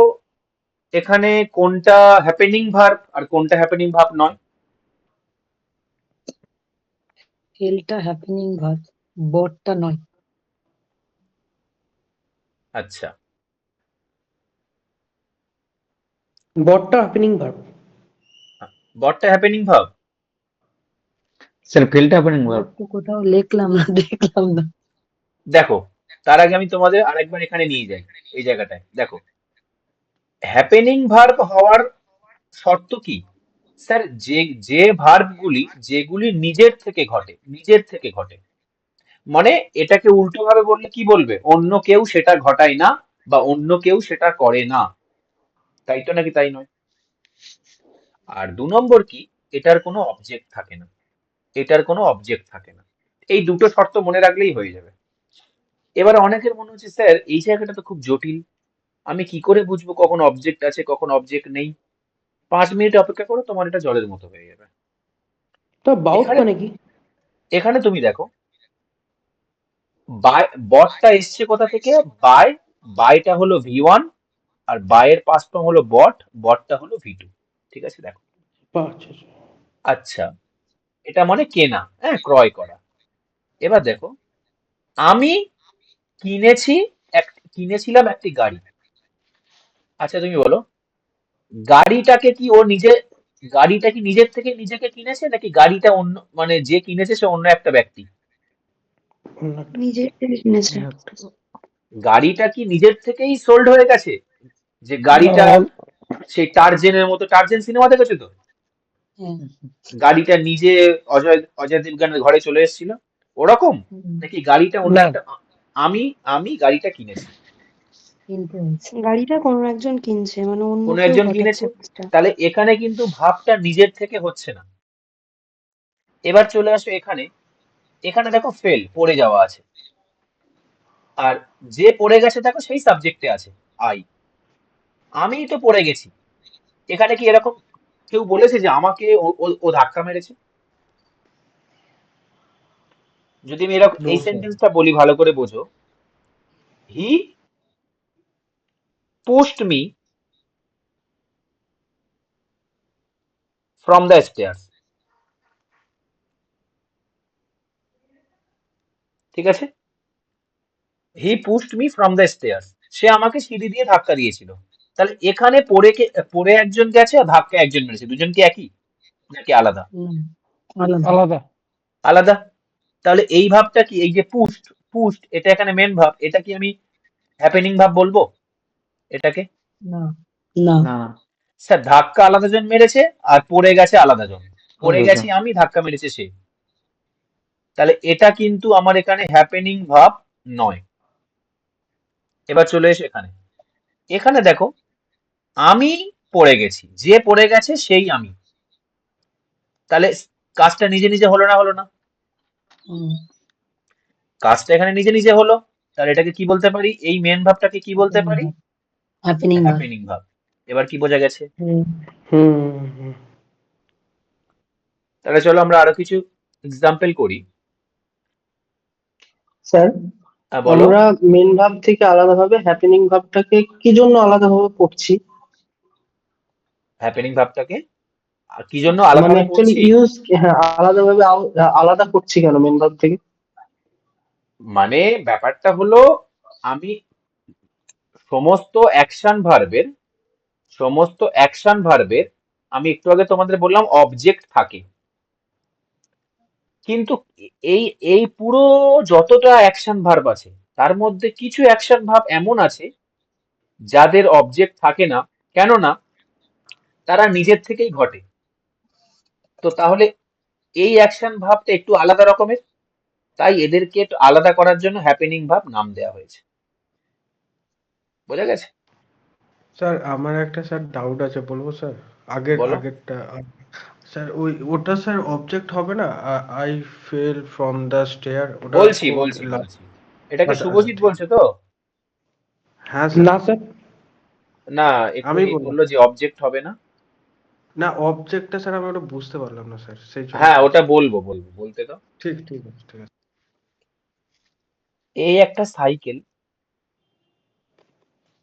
এখানে কোনটা হ্যাপেনিং ভার্ব আর কোনটা হ্যাপেনিং ভার্ব নয়? ফেলটা হ্যাপেনিং ভার্ব, বটটা নয়। আচ্ছা, বটটা হ্যাপেনিং ভার্ব। বটটা হ্যাপেনিং ভার্ব। স্যার ফেলটা হ্যাপেনিং বট ভার্ব। তো কোথাও লিখলাম না, দেখলাম না। দেখো, তার আগে আমি তোমাদের আরেকবার এখানে নিয়ে যাই। এই জায়গাটায় দেখো, হ্যাপেনিং ভার্ব হওয়ার শর্ত কি? স্যার যে যে ভার্বগুলি যেগুলি নিজের থেকে ঘটে, মানে এটাকে উল্টো ভাবে বললে কি বলবে? অন্য কেউ সেটা ঘটায় না বা অন্য কেউ সেটা করে না, তাই তো নাকি তাই নয়? আর 2 নম্বর কি? এটার কোনো অবজেক্ট থাকে না, এটার কোনো অবজেক্ট থাকে না। এই দুটো শর্ত মনে রাখলেই হয়ে যাবে। এবার অনেকের মনে হচ্ছে স্যার এই জায়গাটা তো খুব জটিল, আমি কি করে বুঝবো কখন অবজেক্ট আছে কখন অবজেক্ট নেই? 5 মিনিট অপেক্ষা করো, তোমার এটা জলের মতো হয়ে যাবে। তো বাউট এখানে মানে কি? এখানে তুমি দেখো, বাই বটটা এসছে কোথা থেকে? বাই, বাইটা হলো V1, আর বাইয়ের পাস্ট ফর্ম হলো বটটা হলো V2। ঠিক আছে, দেখো। আচ্ছা আচ্ছা। আচ্ছা, এটা মানে কেনা, হ্যাঁ, ক্রয় করা। এবার দেখো, আমি কিনেছি কিনেছিলাম একটি গাড়ি। আচ্ছা তুমি বলো, গাড়িটাকে কি ও নিজে গাড়িটা কি নিজের থেকে নিজেকে কিনেছে, নাকি গাড়িটা অন্য, মানে যে কিনেছে সে অন্য একটা ব্যক্তি? নিজের থেকে কিনেছে। গাড়িটা কি নিজের থেকেই সোল্ড হয়ে গেছে, যে গাড়িটা সেই টার্জেনের মতো, টার্জেন সিনেমা দেখেছো তো, হ্যাঁ। গাড়িটা নিজে অজয় অজয় দেবগানের ঘরে চলে এসেছিল, ওরকম? নাকি গাড়িটা অন্য না। একটা, আমি আমি গাড়িটা কিনেছি, কিনতে হয়েছে। গাড়িটা কোনো একজন কিনছে, মানে অন্য কোনো কেউ একজন ঘটাচ্ছে কিনেছে? কাজটা। তাহলে এখানে কিন্তু ভাবটা নিজের থেকে হচ্ছে না। এবার চলে আসো এখানে, এখানে দেখো ফেল, পড়ে যাওয়া আছে, আর যে পড়ে গেছে দেখো সেই সাবজেক্টে আছে, আই। আমি তো পড়ে গেছি, এখানে কি এরকম কেউ বলেছে যে আমাকে ও ধাক্কা মেরেছে? যদি আমি এরকম নো এই স্যার। সেন্টেন্সটা বলি, ভালো করে বোঝো, হি pushed me from the stairs, ঠিক আছে? হি pushed me from the stairs, সে আমাকে সিঁড়ি দিয়ে ধাক্কা দিয়েছিল। তাহলে এখানে পড়ে একজন গেছে আর ধাক্কা একজন মেরেছে, দুজন কি একই নাকি আলাদা? আলাদা। আলাদা। আলাদা। তাহলে এই ভাবটা কি, এই যে পুস্ট, এটা এখানে মেন ভাব, এটা কি আমি হ্যাপেনিং ভাব বলবো এটাকে? না। না। না, স্যার ধাক্কা আলাদা জন মেরেছে, আর পড়ে গেছে আলাদা জন, পড়ে আলাদা। গেছি আমি, ধাক্কা মেরেছে সে। তাহলে এটা কিন্তু আমার এখানে হ্যাপেনিং ভাব নয়। এবার চলে এসে এখানে, এখানে দেখো, আমি পড়ে গেছি, যে পড়ে গেছে সেই আমি। তাহলে কাজটা নিজে নিজে হলো না, হলো না? হুম। কাজটা এখানে নিজে নিজে হলো, তাহলে এটাকে কি বলতে পারি, এই মেন ভাবটাকে কি বলতে পারি? হ্যাপেনিং ভাব। হ্যাপেনিং ভাব। এবার কি বোঝা গেছে? হুম হুম হুম। তাহলে চলো আমরা আরো কিছু এক্সাম্পল করি। স্যার, বলো। আমরা মেন ভাব থেকে আলাদাভাবে হ্যাপেনিং ভাবটাকে কি জন্য আলাদাভাবে পড়ছি? হ্যাপেনিং ভাবটাকে কি জন্য মানে আলাদাভাবে অ্যাকচুয়ালি পড়ছি? হ্যাঁ, আলাদাভাবে আলাদা করছি কেন মেন ভাব থেকে? মানে ব্যাপারটা হলো, আমি সমস্ত অ্যাকশন ভার্বের আমি একটু আগে তোমাদের বললাম অবজেক্ট থাকে, কিন্তু এই এই পুরো যতটা অ্যাকশন ভার্ব আছে, তার মধ্যে কিছু অ্যাকশন ভার্ব এমন আছে যাদের অবজেক্ট থাকে না, কেননা তারা নিজের থেকেই ঘটে। তো তাহলে এই অ্যাকশন ভাবটা একটু আলাদা রকমের, তাই এদেরকে একটু আলাদা করার জন্য হ্যাপেনিং ভাব নাম দেওয়া হয়েছে। বোঝা গেছে? স্যার আমার একটা স্যার ডাউট আছে, বলবো স্যার? বলো। আগেরটা স্যার, ওটা স্যার অবজেক্ট হবে না? I fail from the stair, ওটা বলছি খুব বলছি বলছি এটাকে আচ্ছা আচ্ছা শুভজিৎ ঠিক বলছে আছে। তো? হ্যাঁ স্যার। না স্যার, না, আমি এক্ষুনি বললাম বললো যে অবজেক্ট হবে না। না, অবজেক্টটা স্যার আমি ওটা বুঝতে পারলাম না স্যার, সেই জন্য হ্যাঁ, ওটা বলছি। বলতে তো। ঠিক ঠিক আছে ঠিক আছে। এই একটা সাইকেল,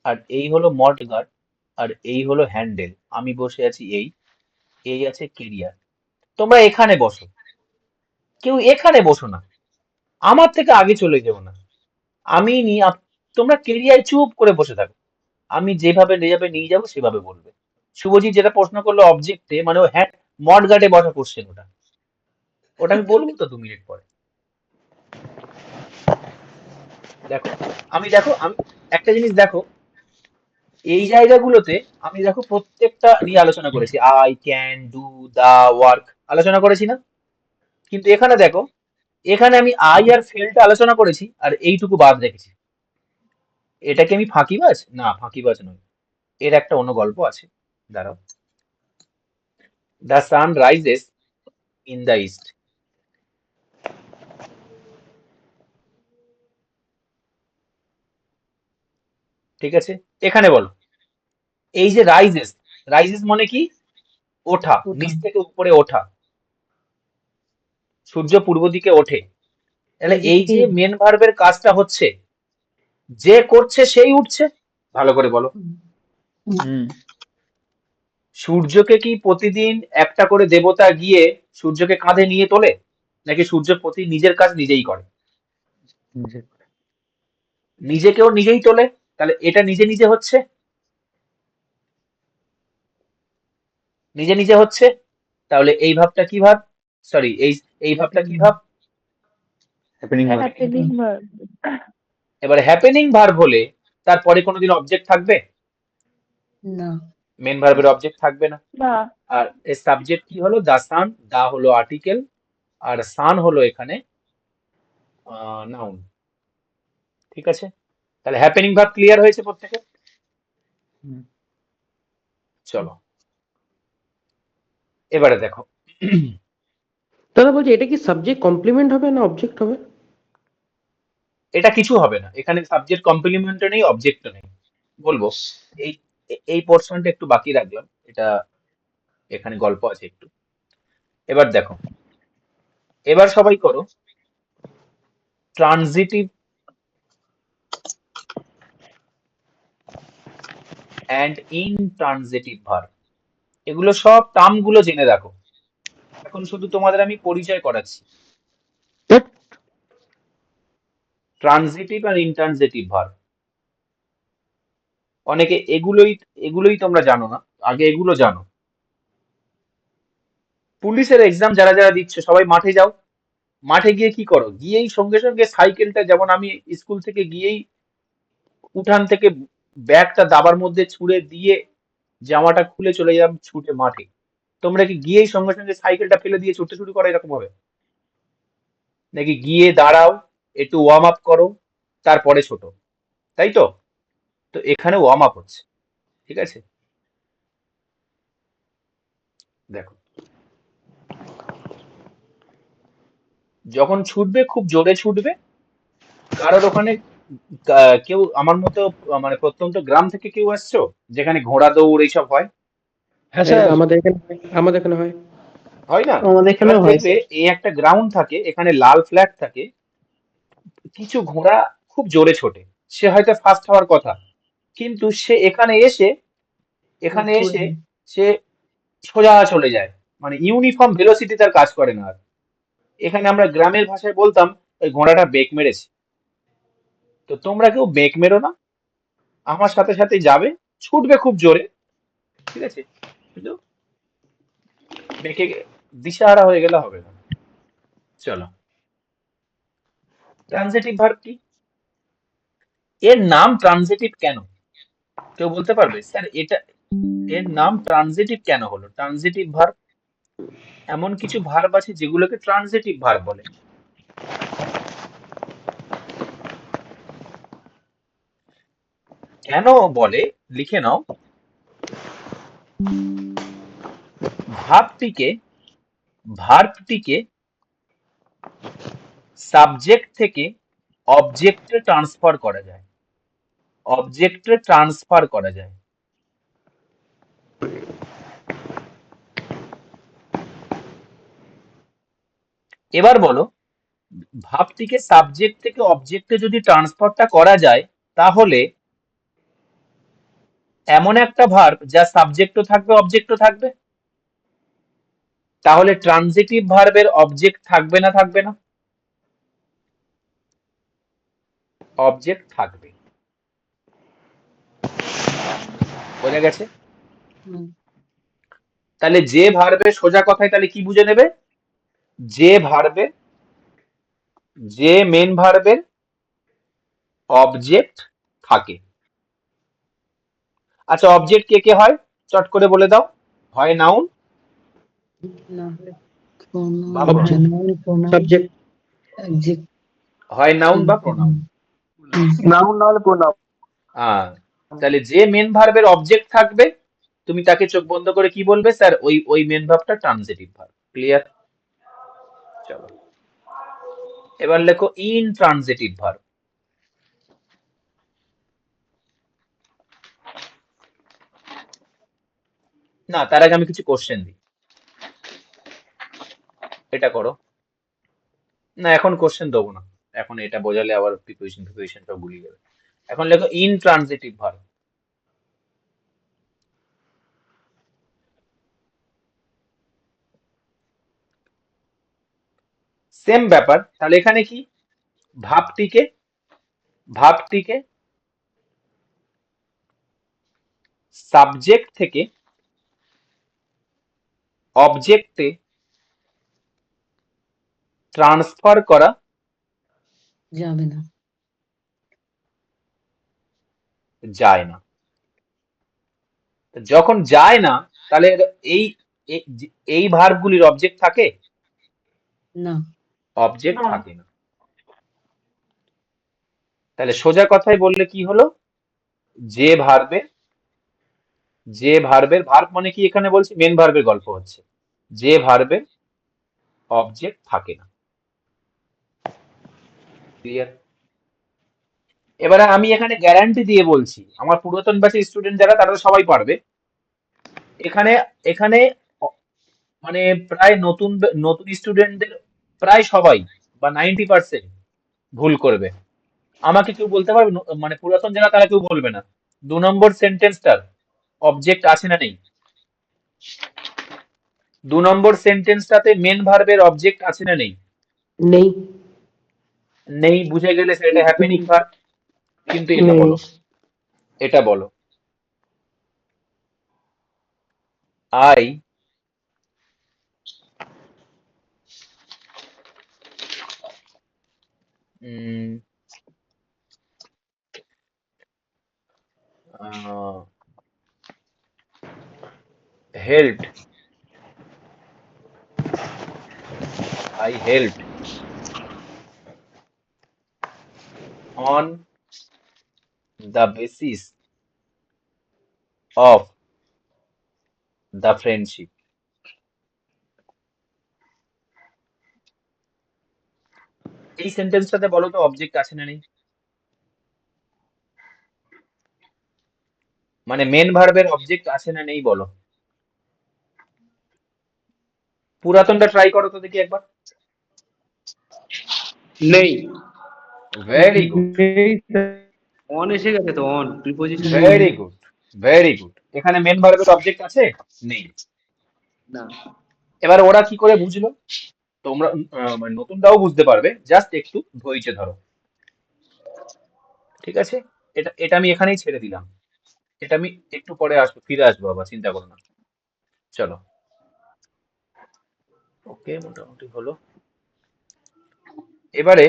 আর এই হলো মড গার্ড, আর এই হলো হ্যান্ডেল, আমি বসে আছি এই আছে কেরিয়ার। তোমরা এখানে বসো, কেউ এখানে বসো না, আমার থেকে আগে চলে যেও না, আমি নিয়ে তোমরা কেরিয়ায় চুপ করে বসে থাকো, আমি যেভাবে নিয়ে যাবো সেভাবে বলবে। শুভজিৎ যেটা প্রশ্ন করলো অবজেক্টে, মানে ও হ্যাঁ মড গার্ডে বসা কোশ্চেন, ওটা ওটা আমি বলবো তো 2 মিনিট পরে। দেখো, আমি একটা জিনিস দেখো, এই জায়গাগুলোতে আমি দেখো প্রত্যেকটা নিয়ে আলোচনা করেছি, I can do the work, আলোচনা করেছি না? কিন্তু এখানে দেখো, এখানে আমি আই আর ফেলটা আলোচনা করেছি, আর এইটুকু বাদ রেখেছি। এটা কি আমি ফাঁকিবাজ? না, ফাঁকিবাজ নই, এর একটা অন্য গল্প আছে, দাঁড়াও। The sun rises in the east, ঠিক আছে? এখানে বলো, এই যে রাইজেস, রাইজেস মানে কি? ওঠা, ওঠা। নিচ থেকে উপরে ওঠা, সূর্য পূর্ব দিকে ওঠে। তাহলে এই যে এই যে ফিল। মেন ভার্বের কাজটা হচ্ছে, যে করছে সেই উঠছে। ভালো করে বলো, হুম, সূর্যকে কি প্রতিদিন একটা করে দেবতা গিয়ে সূর্যকে কাঁধে নিয়ে তোলে, নাকি সূর্য নিজের কাজ নিজেই করে? নিজেকেও নিজেই তোলে, তাহলে এটা নিজে নিজে হচ্ছে, নিজে নিজে হচ্ছে, তাহলে এই ভাবটা কি ভাব, সরি এই ভাবটা কি ভাব, হ্যাপেনিং ভার্ব। Happening verb. এবার হ্যাপেনিং ভার্ব হলে তারপরে কোনোদিন অবজেক্ট থাকবে, না। মেন ভার্বের অবজেক্ট থাকবে না। না। আর এর সাবজেক্ট কি হলো, দা সান, দা হলো আর্টিকেল আর সান হলো এখানে নাউন। ঠিক আছে, তাহলে হ্যাপেনিং ভার্ব ক্লিয়ার হয়েছে প্রত্যেকে? হুম। চলো এবারে দেখো, দাদা বলছি এটা কি সাবজেক্ট কমপ্লিমেন্ট হবে না অবজেক্ট হবে? এটা কিছু হবে না, এখানে সাবজেক্ট কমপ্লিমেন্টও নেই, অবজেক্টও নেই। বলবো এই এই পোর্শনটা একটু বাকি রাখলাম, এটা এখানে গল্প আছে একটু। এবার দেখো, এবার সবাই করো ট্রানজিটিভ অ্যান্ড ইনট্রানজিটিভ ভার্ব। এগুলো সব টার্মগুলো জেনে রাখো, এখন শুধু তোমাদের আমি পরিচয় করাচ্ছি। ট্রানজিটিভ আর ইনট্রানজিটিভ ভার্ব, অনেকে এগুলোই এগুলোই তোমরা জানো না, আগে এগুলো জানো। পুলিশের এক্সাম যারা যারা দিচ্ছ সবাই মাঠে যাও, মাঠে গিয়ে কি করো, গিয়েই সঙ্গে সঙ্গে সাইকেলটা, যেমন আমি স্কুল থেকে গিয়েই উঠান থেকে ব্যাগটা দাবার মধ্যে ছুঁড়ে দিয়ে জামাটা খুলে চলে যাম ছুটে মাঠে, তোমরা কি গিয়েই সঙ্গে সঙ্গে সাইকেলটা ফেলে দিয়ে ছুটতে শুরু করো এরকম হবে, নাকি গিয়ে দাঁড়াও, একটু ওয়ার্ম আপ করো, তারপরে ছোটো, তাই তো? তো এখানে ওয়ার্ম আপ হচ্ছে, ঠিক আছে? দেখো, যখন ছুটবে খুব জোরে ছুটবে, কারোর ওখানে কেউ আমার মতো মানে প্রত্যন্ত গ্রাম থেকে কেউ আসছো যেখানে ঘোড়া দৌড় এইসব হয়, হ্যাঁ হ্যাঁ স্যার, আমাদের এখানে হয়। হয় না? আমাদের এবার এখানেও হয় দেখবে স্যার। এই একটা গ্রাউন্ড থাকে, এখানে লাল ফ্ল্যাগ থাকে, কিছু ঘোড়া খুব জোরে ছোটে, সে হয়তো ফার্স্ট হওয়ার কথা, কিন্তু সে এখানে এসে সে সোজা চলে যায়, মানে ইউনিফর্ম ভেলোসিটি তার কাজ করে না আর। এখানে আমরা গ্রামের ভাষায় বলতাম ওই ঘোড়াটা বেক মেরেছে। তো তোমরা কেউ বেক মেরো না, আমার সাথে সাথে যাবে, ছুটবে খুব জোরে, ঠিক আছে, কিন্তু বেঁকে দিশাহারা হয়ে গেলে হবে না। চলো, ট্রানজিটিভ ভার্ব কি, এর নাম ট্রানজিটিভ কেন, কেউ বলতে পারবে স্যার এটা এর নাম ট্রানজিটিভ কেন হলো? ট্রানজিটিভ ভার্ব, এমন কিছু ভার্ব আছে যেগুলোকে ট্রানজিটিভ ভার্ব বলে। কেন বলে লিখে নাও, ভার্বটিকে ভার্বটিকে সাবজেক্ট থেকে অবজেক্টে ট্রান্সফার করা যায়, অবজেক্টে ট্রান্সফার করা যায়। এবার বলো, ভাবটিকে সাবজেক্ট থেকে অবজেক্টে যদি ট্রান্সফারটা করা যায়, তাহলে এমন একটা ভার্ব যা সাবজেক্টও থাকবে অবজেক্টও থাকবে, তাহলে ট্রানজিটিভ ভার্বের অবজেক্ট থাকবে না থাকবে না? অবজেক্ট থাকবে, বোঝা গেছে? হুম। তাহলে যে ভার্বের, সোজা কথায় তাহলে কি বুঝে নেবে, যে ভার্বে, যে মেন ভার্বের অবজেক্ট থাকে। আচ্ছা, অবজেক্ট কে কে হয় চট করে বলে দাও, হয় নাউন না হলে বা Object. Pronoun, noun pronoun subject. Object হয় নাউন বা প্রোনাউন। নাউন না হলে প্রোনাউন। তাহলে যে মেন ভার্বের অবজেক্ট থাকবে, তুমি তাকে চোখ বন্ধ করে কি বলবে, স্যার ওই ওই মেন ভার্বটা ট্রানজিটিভ ভার্ব। ক্লিয়ার? চলো এবার লেখো ইনট্রানজিটিভ ভার্ব। না, তার আগে আমি কিছু কোশ্চেন দিই, এটা করো না, এখন কোশ্চেন দেবো না, এখন এটা বোঝালে আবার প্রিপারেশন সব ভুলিয়ে যাবে। এখন লেখো ইনট্রানজিটিভ ভার্ব। সেম ব্যাপার, তাহলে এখানে কি, ভাবটিকে ভার্বটিকে সাবজেক্ট থেকে অবজেক্টে ট্রান্সফার করা যাবে না। যায় না। যখন যায় না, তাহলে এই এই ভার্বগুলির অবজেক্ট থাকে? না। অবজেক্ট না। থাকে না। তাহলে সোজা কথায় বললে কি হলো, যে ভার্বের ভার্ব মানে কি এখানে বলছি, মেন ভার্বের গল্প হচ্ছে, যে ভার্বের অবজেক্ট থাকে না। ক্লিয়ার? এবারে আমি এখানে গ্যারান্টি দিয়ে বলছি, আমার পুরাতন ব্যাচের স্টুডেন্ট যারা তারা তো সবাই পারবে। এখানে এখানে অ- মানে প্রায় নতুন স্টুডেন্টদের প্রায় সবাই বা 90% ভুল করবে। আমাকে কেউ বলতে পারবে, মানে পুরাতন যারা তারা কেউ বলবে না 2 নম্বর সেন্টেন্সটার অবজেক্ট আছে না নেই? 2 নম্বর সেন্টেন্সটাতে মেন ভার্বের অবজেক্ট আছে না নেই? নেই। নেই, বুঝে গেলে সেটা হ্যাপেনিং ভার্ব। কিন্তু এটা নেই। বলো, এটা বলো, I helped I helped on the basis of the friendship. এই সেন্টেন্সটাতে বলো তো অবজেক্ট আছে না নেই? মানে মেন ভার্বের অবজেক্ট আছে না নেই বলো। পুরাতনটা ট্রাই করো তো দেখি একবার। নেই। ভেরি গুড, নেই স্যার। অন এসে গেছে তো, on preposition. Very good, very good. এখানে মেন ভার্বের অবজেক্ট আছে? নেই। না। এবার ওরা কি করে বুঝলো? তোমরা মানে নতুনটাও বুঝতে পারবে, জাস্ট একটু ধৈর্য ধরো। ঠিক আছে, এটা এটা আমি এখানেই ছেড়ে দিলাম। এটা আমি একটু পরে আসবো, ফিরে আসবো আবার, চিন্তা করো না। চলো, ওকে, মোটামুটি হলো। এবারে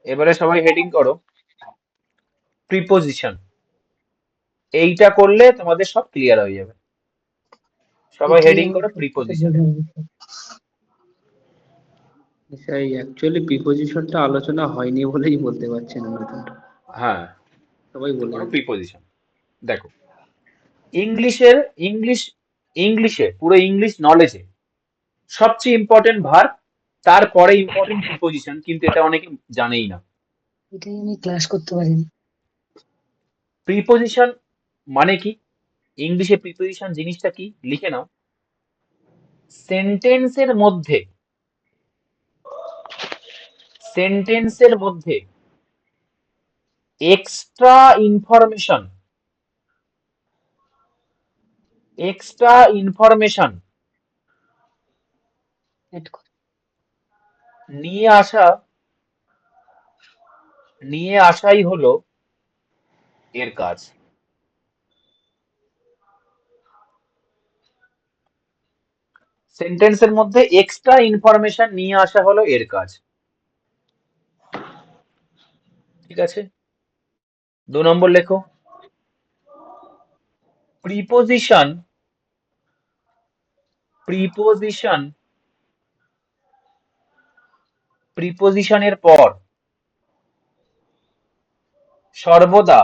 এবারে সবাই হেডিং করো প্রিপোজিশন। এইটা করলে তোমাদের সব ক্লিয়ার হয়ে যাবে। সবাই এটাই হেডিং আমার করো সব থেকে প্রিপোজিশন। বোঝার বিষয়। স্যার অ্যাকচুয়ালি প্রিপোজিশনটা আলোচনা হয়নি বলেই বলতে পারছি না নতুনটা, হ্যাঁ, সবাই বলে করো দিচ্ছে। প্রিপোজিশন। দেখো, ইংলিশের ইংলিশ ইংলিশে পুরো ইংলিশ নলেজে সবচেয়ে ইম্পর্টেন্ট ভার্ব, তারপরে ইম্পর্টেন্ট প্রিপোজিশন, কিন্তু এটা অনেকে জানেই না। এটাই আমি ক্লাস করতে পারিনি। প্রিপোজিশন মানে কি? ইংলিশে প্রিপোজিশন জিনিসটা কি লিখে নাও। সেন্টেন্সের মধ্যে সেন্টেন্সের মধ্যে এক্সট্রা ইনফরমেশন Add কর। নিয়ে আসা নিয়ে আসাই হলো এর কাজ। সেন্টেন্সের মধ্যে এক্সট্রা ইনফরমেশন নিয়ে আসা হলো এর কাজ। ঠিক আছে, 2 নম্বর লেখো, প্রিপোজিশন প্রিপোজিশন প্রিপোজিশনের পর সর্বদা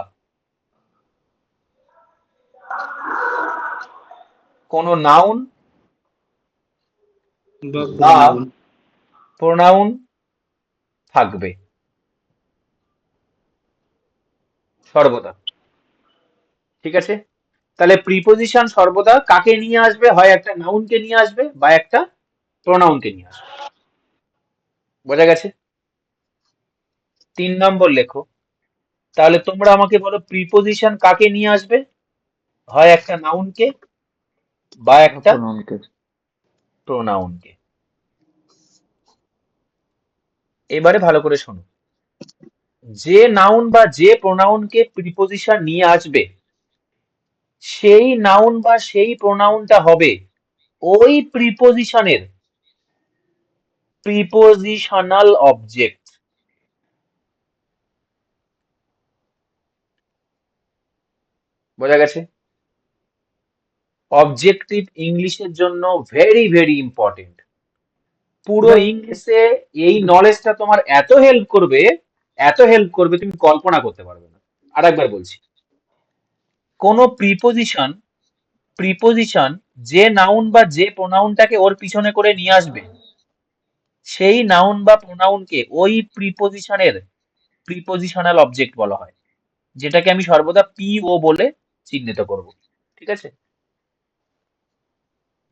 কোনো নাউন বা বা pronoun। প্রোনাউন থাকবে সর্বদা। ঠিক আছে, তাহলে প্রিপোজিশন সর্বদা কাকে নিয়ে আসবে? হয় একটা নাউনকে নিয়ে আসবে বা একটা প্রোনাউনকে নিয়ে আসবে। বোঝা গেছে? 3 নম্বর লেখো, তাহলে তোমরা আমাকে বলো প্রিপোজিশন কাকে নিয়ে আসবে? হয় একটা নাউনকে বা একটা pronoun কে। প্রোনাউনকে। এবারে ভালো করে শোনো, যে নাউন বা যে প্রোনাউনকে প্রিপোজিশন নিয়ে আসবে সেই নাউন বা সেই প্রোনাউনটা হবে ওই প্রিপোজিশনের প্রিপোজিশনাল অবজেক্ট। বোঝা গেছে? অবজেক্টিভ ইংলিশের জন্য ভেরি ভেরি ইম্পর্টেন্ট। পুরো ইংলিশে এই নলেজটা তোমার এত হেল্প করবে, এত হেল্প করবে তুমি কল্পনা করতে পারবে না। আরেকবার বলছি, কোনো প্রিপোজিশন যে নাউন বা যে প্রোনাউনটাকে ওর পিছনে করে নিয়ে আসবে সেই নাউন বা প্রোনাউনকে ওই প্রিপোজিশনের প্রিপোজিশনাল অবজেক্ট বলা হয়, যেটাকে আমি সর্বদা পিও বলে চিহ্নিত করব। ঠিক আছে?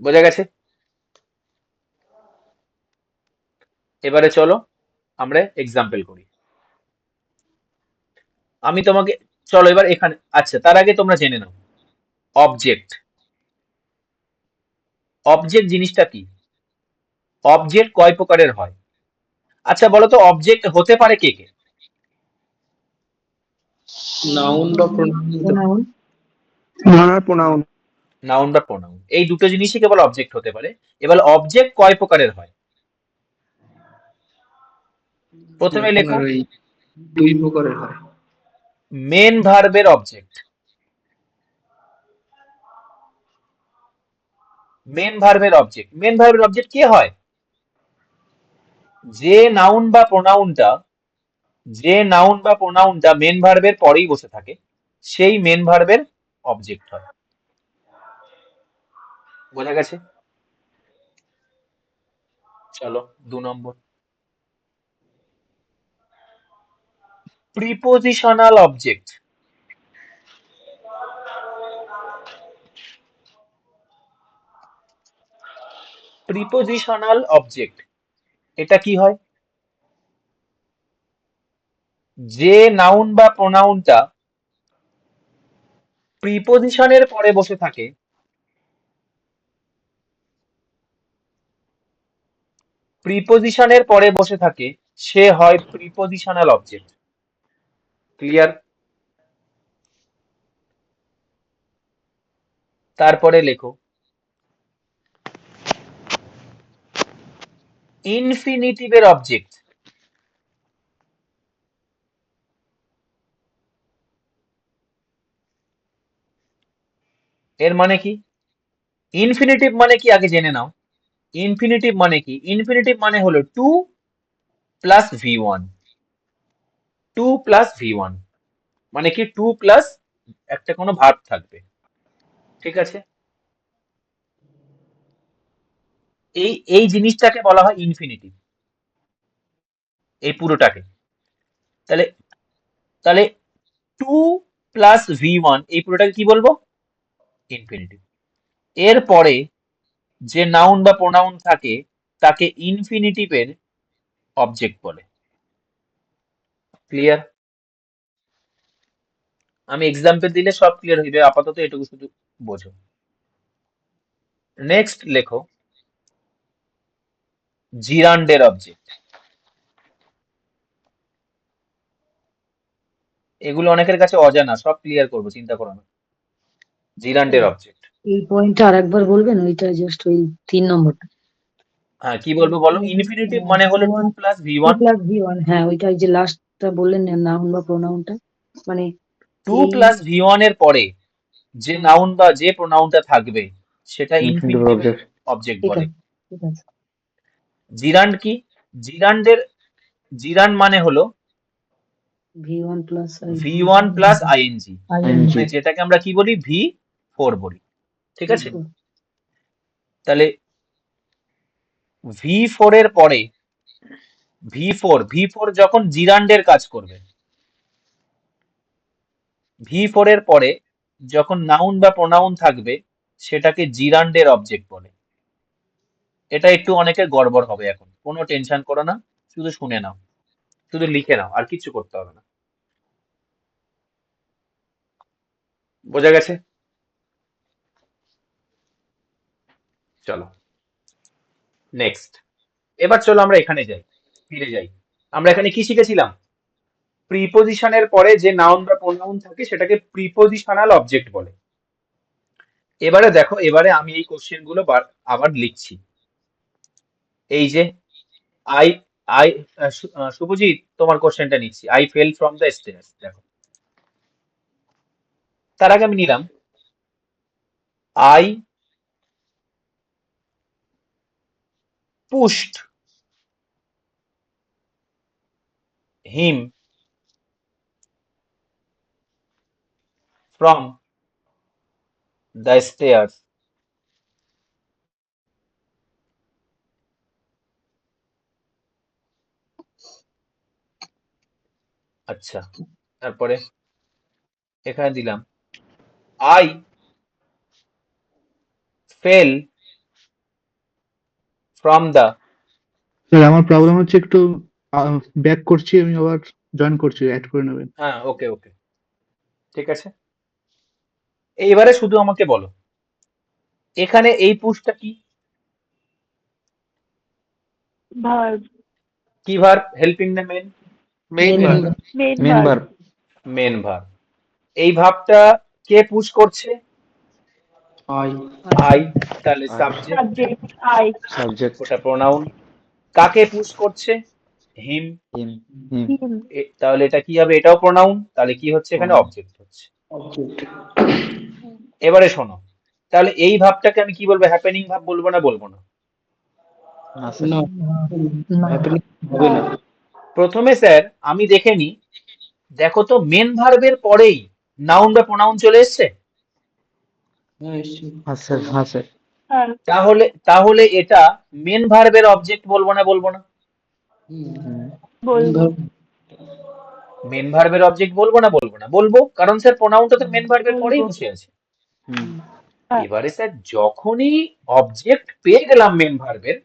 বোঝা গেছে? এবারে চলো আমরা এক্সাম্পল করি। আমি তোমাকে, চলো এবার এখানে, আচ্ছা তার আগে তোমরা জেনে নাও অবজেক্ট। অবজেক্ট জিনিসটা কি? অবজেক্ট কয় প্রকারের হয়? আচ্ছা বলো তো, অবজেক্ট হতে পারে কে কে? নাউন বা প্রোনাউন প্রোনাউন প্রোনাউন। নাউন বা প্রোনাউন, এই দুটো জিনিসই কেবল অবজেক্ট হতে পারে। এবার অবজেক্ট কয় প্রকারের হয়? প্রথমে লেখো, আপনার ওই 2 প্রকারের হয়। মেন ভার্বের অবজেক্ট। মেন ভার্বের অবজেক্ট, মেন ভার্বের অবজেক্ট কে হয়? যে নাউন বা প্রোনাউনটা মেন ভার্বের পরেই বসে থাকে সেই মেন ভার্বের অবজেক্ট হয়। বোঝা গেছে? চলো 2 নম্বর, প্রিপোজিশনাল অবজেক্ট। প্রিপোজিশনাল অবজেক্ট এটা কি হয়? যে নাউন বা প্রোনাউনটা প্রিপোজিশনের পরে বসে থাকে সে হয় প্রিপোজিশনাল অবজেক্ট। ক্লিয়ার? তারপরে লেখো ইনফিনিটিভের অবজেক্ট। এর মানে কি? ইনফিনিটিভ মানে কি আগে জেনে নাও। ইনফিনিটিভ মানে কি? ইনফিনিটিভ মানে হলো to plus v one. To plus v one মানে কি? টু প্লাস একটা কোনো ভার্ব থাকবে। ঠিক আছে? এই এই জিনিসটাকে বলা হয় ইনফিনিটিভ, এই পুরোটাকে। তাহলে তাহলে টু প্লাস ভি ওয়ান এই পুরোটাকে কি বলবো? ইনফিনিটিভ। এরপরে যে নাউন বা প্রোনাউন থাকে তাকে ইনফিনিটিভের অবজেক্ট বলে। ক্লিয়ার? আমি এক্সাম্পল দিলে সব ক্লিয়ার হয়ে যাবে, আপাতত এটুকু শুধু বোঝো। নেক্সট লেখো জিরান্ডের অবজেক্ট। এগুলো অনেকের কাছে অজানা, সব ক্লিয়ার করবো, চিন্তা করো না। জিরান্ডের অবজেক্ট, এই পয়েন্টটা আরেকবার বলবেন, ওইটা জাস্ট ওই 3 নম্বরটা। হ্যাঁ কি বলবো বলো? ইনফিনিটিভ মানে হলো to plus v one. Plus v one, হ্যাঁ ওইটা ওই যে লাস্টটা বললেন না, নাউন বা প্রোনাউনটা, মানে টু এই প্লাস ভি ওয়ান এর পরে যে নাউন বা যে প্রোনাউনটা থাকবে সেটা ইনফিনিটিভ ইনফিনিটিভের অবজেক্ট। অবজেক্ট ঠিক বলে। আছে, ঠিক আছে। জিরান্ড কি? জিরান্ডের জিরান্ড মানে হলো v one plus v one plus ING, ING. মানে যেটাকে আমরা কি বলি? ভি ফোর বলি। ঠিক আছে? তাহলে ভি ফোর এর পরে ভি ফোর যখন জিরান্ডের কাজ করবে, ভি ফোর এর পরে যখন নাউন বা প্রোনাউন থাকবে সেটাকে জিরান্ডের অবজেক্ট বলে। এটা একটু অনেকের গড়বড় হবে, এখন কোনো টেনশন করো না, শুধু শুনে নাও, শুধু লিখে নাও, আর কিছু করতে হবে না। বোঝা গেছে? চলো নেক্সট, এবার চলো আমরা এখানে যাই, ফিরে যাই। আমরা এখানে কি শিখেছিলাম? প্রিপোজিশনের পরে যে নাউন বা প্রোনাউন থাকে সেটাকে প্রিপোজিশনাল অবজেক্ট বলে। এবারে দেখো, এবারে আমি এই কোশ্চেন গুলো আবার লিখছি। এই যে আই আই শুভজিৎ, তোমার কোশ্চেনটা নিচ্ছি। I fail from the stairs. দেখো, তার আগে আমি নিলাম I pushed him from the stairs. আচ্ছা, তারপরে এখানে দিলাম I fail from the. Sir আমার প্রবলেম হচ্ছে একটু ব্যাক করছি, আমি আবার জয়েন করছি, অ্যাড করে নেবেন। হ্যাঁ, ওকে ওকে, ঠিক আছে। এইবারে শুধু আমাকে বলো, এখানে এই পুশটা কি? ভার্ব। কি verb? Helping the main? Main main verb. Main main verb. Verb. Main verb. এই ভার্বটা কে পুশ করছে? I I. তাহলে আর সাবজেক্ট, সাবজেক্ট আই। সাবজেক্ট ওটা প্রোনাউন। কাকে পুশ করছে? হিম। হিম। হিম হিম। তাহলে এটা কি হবে? এটাও প্রোনাউন। তাহলে কি হচ্ছে এখানে? Pronoun. অবজেক্ট হচ্ছে। অবজেক্ট। এবারে শোনো, তাহলে এই ভাবটাকে আমি কি বলবো? হ্যাপেনিং ভাব বলবো না বলবো না? না স্যার। না, না happening হবে না। প্রথমে স্যার আমি দেখে নি, দেখো তো মেন ভার্বের পরেই নাউন বা প্রোনাউন চলে এসছে। হ্যাঁ, এসছে। হ্যাঁ স্যার, হ্যাঁ স্যার। হ্যাঁ। তাহলে তাহলে এটা মেন ভার্বের অবজেক্ট বলবো না বলবো না? হুম, হুম, বলবো। মেন ভার্বের অবজেক্ট বলবো না বলবো না? বলবো, কারণ স্যার প্রোনাউনটা তো মেন ভার্বের পরেই বলবো। বসে আছে। হুম, হ্যাঁ। এবারে স্যার যখনই অবজেক্ট পেয়ে গেলাম মেন ভার্বের,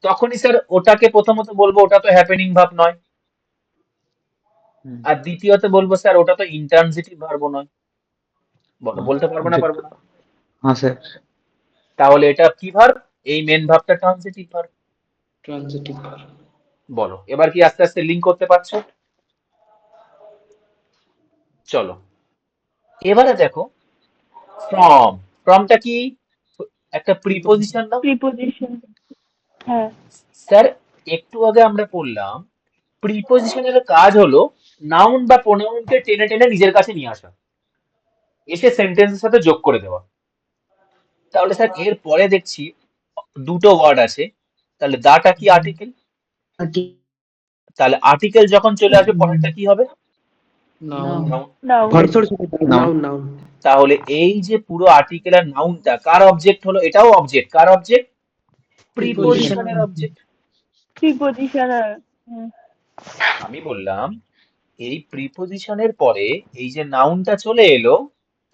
তখনই স্যার ওটাকে প্রথমত বলবো ওটা তো হ্যাপেনিং ভার্ব নয়, হুম। আর দ্বিতীয়ত বলবো স্যার ওটা তো ইন্ট্রানজিটিভ ভার্ব নয়। বলো, বলতে পারবো না Object. পারবো না? হ্যাঁ স্যার। তাহলে এটা কি ভার্ব? এই মেন ভার্বটা ট্রানজিটিভ ভার্ব। Transitive verb. বলো, এবার কি আস্তে আস্তে লিঙ্ক করতে পারছো? চলো, এবারে দেখো ফ্রম। ফ্রমটা কি? একটা প্রিপোজিশন না? প্রিপোজিশন। হ্যাঁ। স্যার একটু আগে আমরা পড়লাম প্রিপোজিশনের কাজ হলো নাউন বা প্রোনাউনকে টেনে টেনে নিজের কাছে নিয়ে আসা, এসে সেন্টেন্সের সাথে যোগ করে দেওয়া। তাহলে স্যার এর পরে দেখছি দুটো ওয়ার্ড আছে, তাহলে দাটা কি? আর্টিকেল। তাহলে আর্টিকেল যখন চলে আসবে পরেরটা কি হবে? নাউন। নাউন। নাও। Noun noun. তাহলে এই যে পুরো আর্টিকেল আর নাউনটা কার অবজেক্ট হলো? এটাও অবজেক্ট। কার অবজেক্ট? প্রিপোজিশনের অবজেক্ট। প্রিপোজিশনাল। আমি বললাম এই প্রিপোজিশনের পরে এই যে নাউনটা চলে এলো,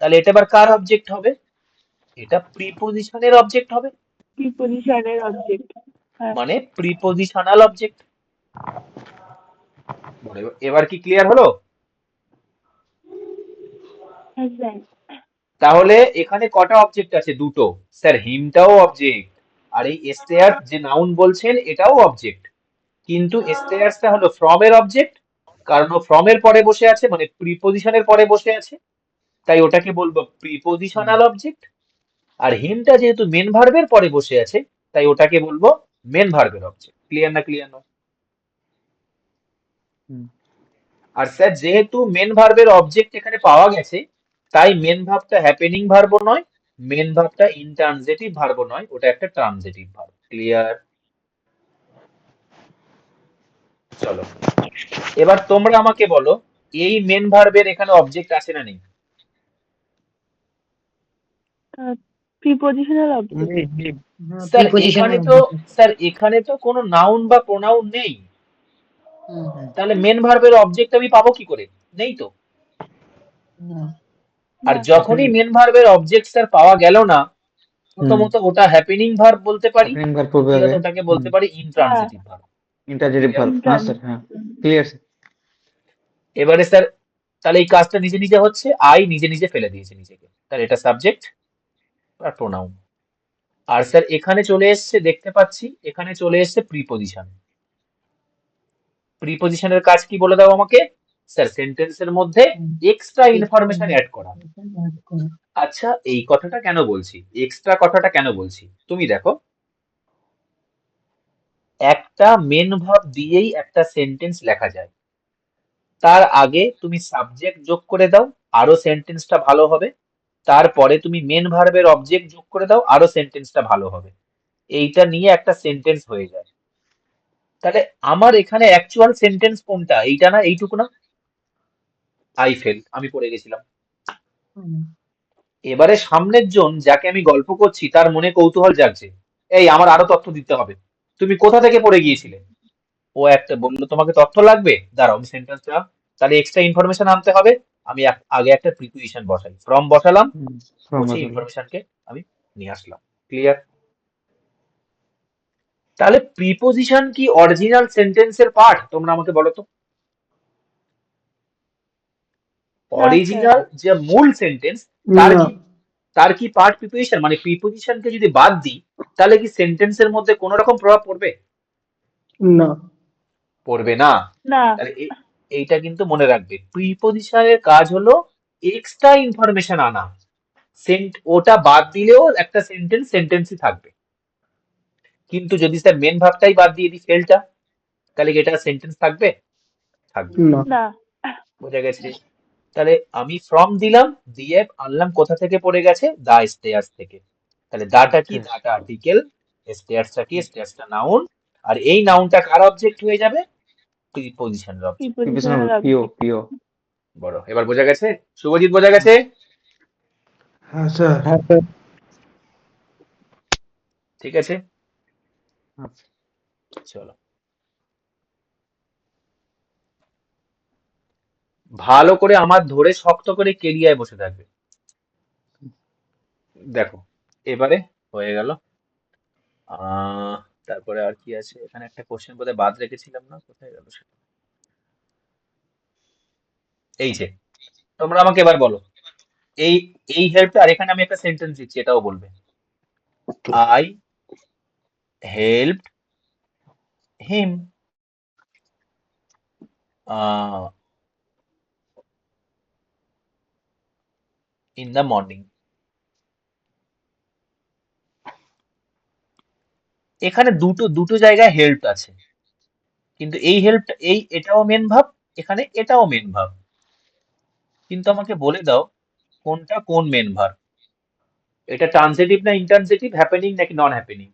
তাহলে এটা এবার কার অবজেক্ট হবে? এটা প্রিপোজিশনের অবজেক্ট হবে, প্রিপোজিশনের অবজেক্ট। হ্যাঁ। মানে প্রিপোজিশনাল অবজেক্ট। এবার কি ক্লিয়ার হলো? হ্যাঁ স্যার। তাহলে এখানে কটা অবজেক্ট আছে? দুটো। স্যার হিমটাও অবজেক্ট, আর এই স্টেয়ার্স যে নাউন বলছেন এটাও অবজেক্ট, কিন্তু স্টেয়ার্সটা হলো ফ্রম এর অবজেক্ট, কারণ ও ফ্রম এর পরে বসে আছে, মানে প্রিপোজিশনের পরে বসে আছে, তাই ওটাকে বলবো প্রিপোজিশনাল অবজেক্ট। আর হিমটা যেহেতু মেন ভার্বের পরে বসে আছে, তাই ওটাকে বলবো মেন ভার্বের অবজেক্ট। ক্লিয়ার না? ক্লিয়ার না? হুম। আর স্যার যেহেতু মেন ভার্বের অবজেক্ট এখানে পাওয়া গেছে, তাই মেন ভার্বটা হ্যাপেনিং ভার্ব নয়, মেন ভার্বটা ইনট্রানজিটিভ ভার্ব নয়, ওটা একটা ট্রানজিটিভ ভার্ব। ক্লিয়ার? চলো, এবার তোমরা আমাকে বলো এই মেন ভার্বের এখানে অবজেক্ট আছে না নেই? Prepositional object. স্যার এখানে তো কোনো নাউন বা প্রোনাউন নেই, তাহলে মেন ভার্বের অবজেক্ট আমি পাবো কি করে? নেই তো। আর যখনই মেন ভার্বের অবজেক্ট স্যার পাওয়া গেল না, প্রথমত ওটা হ্যাপেনিং ভার্ব বলতে পারি, হ্যাপেনিং ভার্ব হবে দ্বিতীয়ত আগে। ওটাকে বলতে পারি ইনট্রানজিটিভ ভার্ব। ইন্টারজেটিভ ভার্ব। হ্যাঁ স্যার, হ্যাঁ ক্লিয়ার স্যার। এবারে স্যার তাহলে এই কাজটা নিজে নিজে হচ্ছে, আই নিজে নিজে ফেলে দিয়েছে নিজেকে, তাহলে এটা সাবজেক্ট আর প্রোনাউন। আর স্যার এখানে চলে এসছে, দেখতে পাচ্ছি এখানে চলে এসছে প্রিপোজিশন। প্রিপোজিশনের কাজ কি বলে দাও আমাকে? স্যার সেন্টেন্সের মধ্যে এক্সট্রা ইনফরমেশন অ্যাড করা। আচ্ছা, এই কথাটা কেন বলছি, এক্সট্রা কথাটা কেন বলছি, তুমি দেখো, একটা মেন ভার্ব দিয়েই একটা সেন্টেন্স লেখা যায়। তার আগে তুমি সাবজেক্ট যোগ করে দাও, আরো সেন্টেন্সটা ভালো হবে। তারপরে তুমি মেন ভার্বের অবজেক্ট যোগ করে দাও, আরো সেন্টেন্সটা ভালো হবে। এইটা নিয়ে একটা সেন্টেন্স হয়ে যায়। তাহলে আমার এখানে অ্যাকচুয়াল সেন্টেন্স কোনটা, এইটা না এইটুকু না? আই ফেল, আমি পড়ে গেছিলাম। এবারে সামনের জন যাকে আমি গল্প করছি তার মনে কৌতূহল জাগছে, এই আমার আরো তথ্য দিতে হবে, তুমি কোথা থেকে পড়ে গিয়েছিলে? ও একটা বললো তোমাকে তথ্য লাগবে, দাঁড়াও আমি সেন্টেন্সটা, তাহলে এক্সট্রা ইনফরমেশন আনতে হবে। আমি আগে একটা প্রিপোজিশন বসাই, ফ্রম বসালাম, ফ্রম বসে বসালাম। ইনফরমেশনকে আমি নিয়ে আসলাম। ক্লিয়ার? তাহলে প্রিপোজিশন কি অরিজিনাল সেন্টেন্সের পার্ট? তোমরা আমাকে বলো তো। স্যার। অরিজিনাল যে মূল সেন্টেন্স তার কি পার্ট প্রিপোজিশন? মানে প্রিপোজিশনকে যদি বাদ দিই তাহলে কি সেন্টেন্সের মধ্যে কোনো রকম প্রভাব পড়বে? না। পড়বে না। না। তাহলে এইটা কিন্তু মনে রাখবে, প্রিপোজিশনের কাজ হলো এক্সট্রা ইনফরমেশন আনা। ওটা বাদ দিলেও একটা সেন্টেন্সই থাকবে। কিন্তু যদি স্যার মেন ভাবটাই বাদ দিয়ে দিই, ফেলটা, তাহলে কি এটা সেন্টেন্স থাকবে? থাকবে না। না। বোঝা গেছে? তাহলে আমি ফ্রম দিলাম, দিয়ে আনলাম কোথা থেকে পড়ে গেছে, দা স্টেয়ার্স থেকে। তাহলে দাটা কি? দাটা আর্টিকেল, স্টেয়ার্সটা কি? স্টেয়ার্সটা নাউন, আর এই নাউনটা কার অবজেক্ট হয়ে যাবে? প্রিপোজিশনের অবজেক্ট। প্রিপোজিশনাল পিও অবজেক্ট। পিও। বড়, এবার বোঝা গেছে? শুভজিৎ বোঝা গেছে? হ্যাঁ স্যার। ঠিক আছে, চলো ভালো করে আমার ধরে শক্ত করে কেরিয়ায় বসে থাকবে। দেখো এবারে হয়ে গেল। আহ তারপরে আর কি আছে, এখানে একটা কোশ্চেন বোধহয় বাদ রেখেছিলাম না, কোথায় গেল সেটা? এই যে, তোমরা আমাকে এবার বলো, এই এই হেল্পটা, আর এখানে আমি একটা সেন্টেন্স দিচ্ছি, এটাও বলবে। I helped him in the morning. এখানে দুটো জায়গায় হেল্প আছে, কিন্তু এই হেল্প এটাও মেন ভাব, এখানে এটাও মেন ভাব। কিন্তু আমাকে বলে দাও কোনটা কোন মেন ভাব? এটা ট্রান্সিটিভ না ইন্ট্রান্সিটিভ, হ্যাপেনিং নাকি নন হ্যাপেনিং?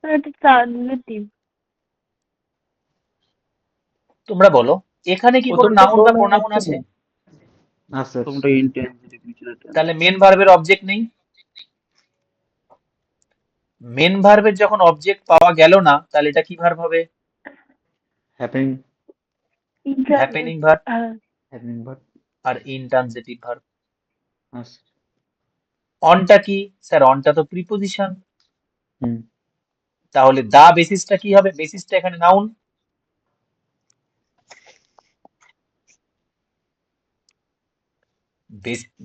এটা ট্রান্সলেটিভ। তোমরা বলো, এখানে কি কোনো নাউন বা প্রোনাউন আছে? আছে। তাহলে মেন ভার্বের অবজেক্ট নেই। মেন ভার্বের যখন অবজেক্ট পাওয়া গেল না, তাহলে এটা কি ভার্ব হবে? Happening. Happening verb. Happening verb. আর ইনট্রান্সিটিভ ভার্ব। আছে। অনটা কি? স্যার অনটা তো প্রিপোজিশন। হুম। তাহলে দা বেসিসটা কি হবে? বেসিসটা এখানে নাউন।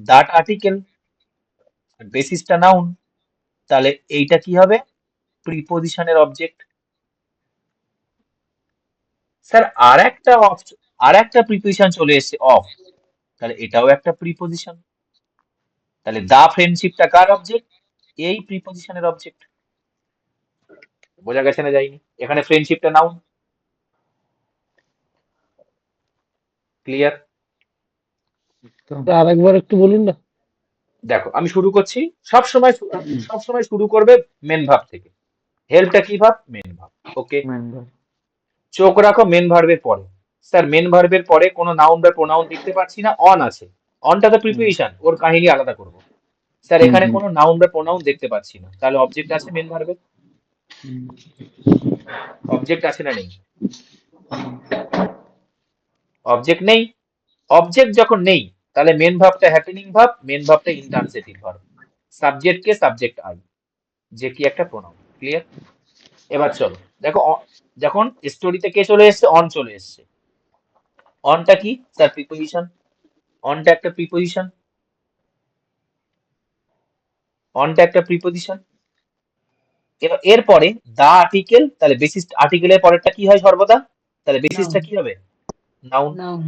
দাটা আর্টিকেল, বেসিসটা নাউন। তাহলে এইটা কি হবে? প্রিপোজিশনের অবজেক্ট। স্যার আর একটা প্রিপোজিশন চলে এসেছে, অফ, তাহলে এটাও একটা প্রিপোজিশন। তাহলে দা ফ্রেন্ডশিপটা কার অবজেক্ট? এই প্রিপোজিশনের অবজেক্ট। বোঝা গেছে না যায়নি? এখানে ফ্রেন্ডশিপটা নাউন। ক্লিয়ার? আরেকবার একটু বলুন না। দেখো আমি শুরু করছি, সবসময় শুরু করবে মেন ভার্ব থেকে। হেল্পটা কি verb? Main verb. Okay, main verb. চোখ রাখো মেন ভার্বের পরে। স্যার মেন ভার্বের পরে কোনো নাউন বা প্রোনাউন দেখতে পাচ্ছি না, অন আছে। অনটা তো প্রিপোজিশন, ওর কাহিনী আলাদা করব। স্যার এখানে কোনো নাউন বা প্রোনাউন দেখতে পাচ্ছি না, তাহলে অবজেক্ট আছে মেন ভার্বের? অবজেক্ট আছে না নেই? অবজেক্ট নেই। অবজেক্ট যখন নেই, তাহলে মেন ভার্বটা হ্যাপেনিং ভার্ব, মেন ভার্বটা ইনট্রান্সিটিভ ভার্ব। সাবজেক্ট কে? সাবজেক্ট আই, যে কি একটা প্রোনাউন। ক্লিয়ার? এবার চলো দেখো, যখন স্টোরিতে কে চলে এসেছে? অন চলে এসেছে। অনটা কি? Sir preposition. অনটা একটা প্রিপোজিশন। অনটা একটা প্রিপোজিশন। এবার এরপরে দা আর্টিকেল, তাহলে বেসিস আর্টিকেলের পরেরটা কি হয় সর্বদা? তাহলে বেসিসটা নাউন কি হবে? নাউন। নাউন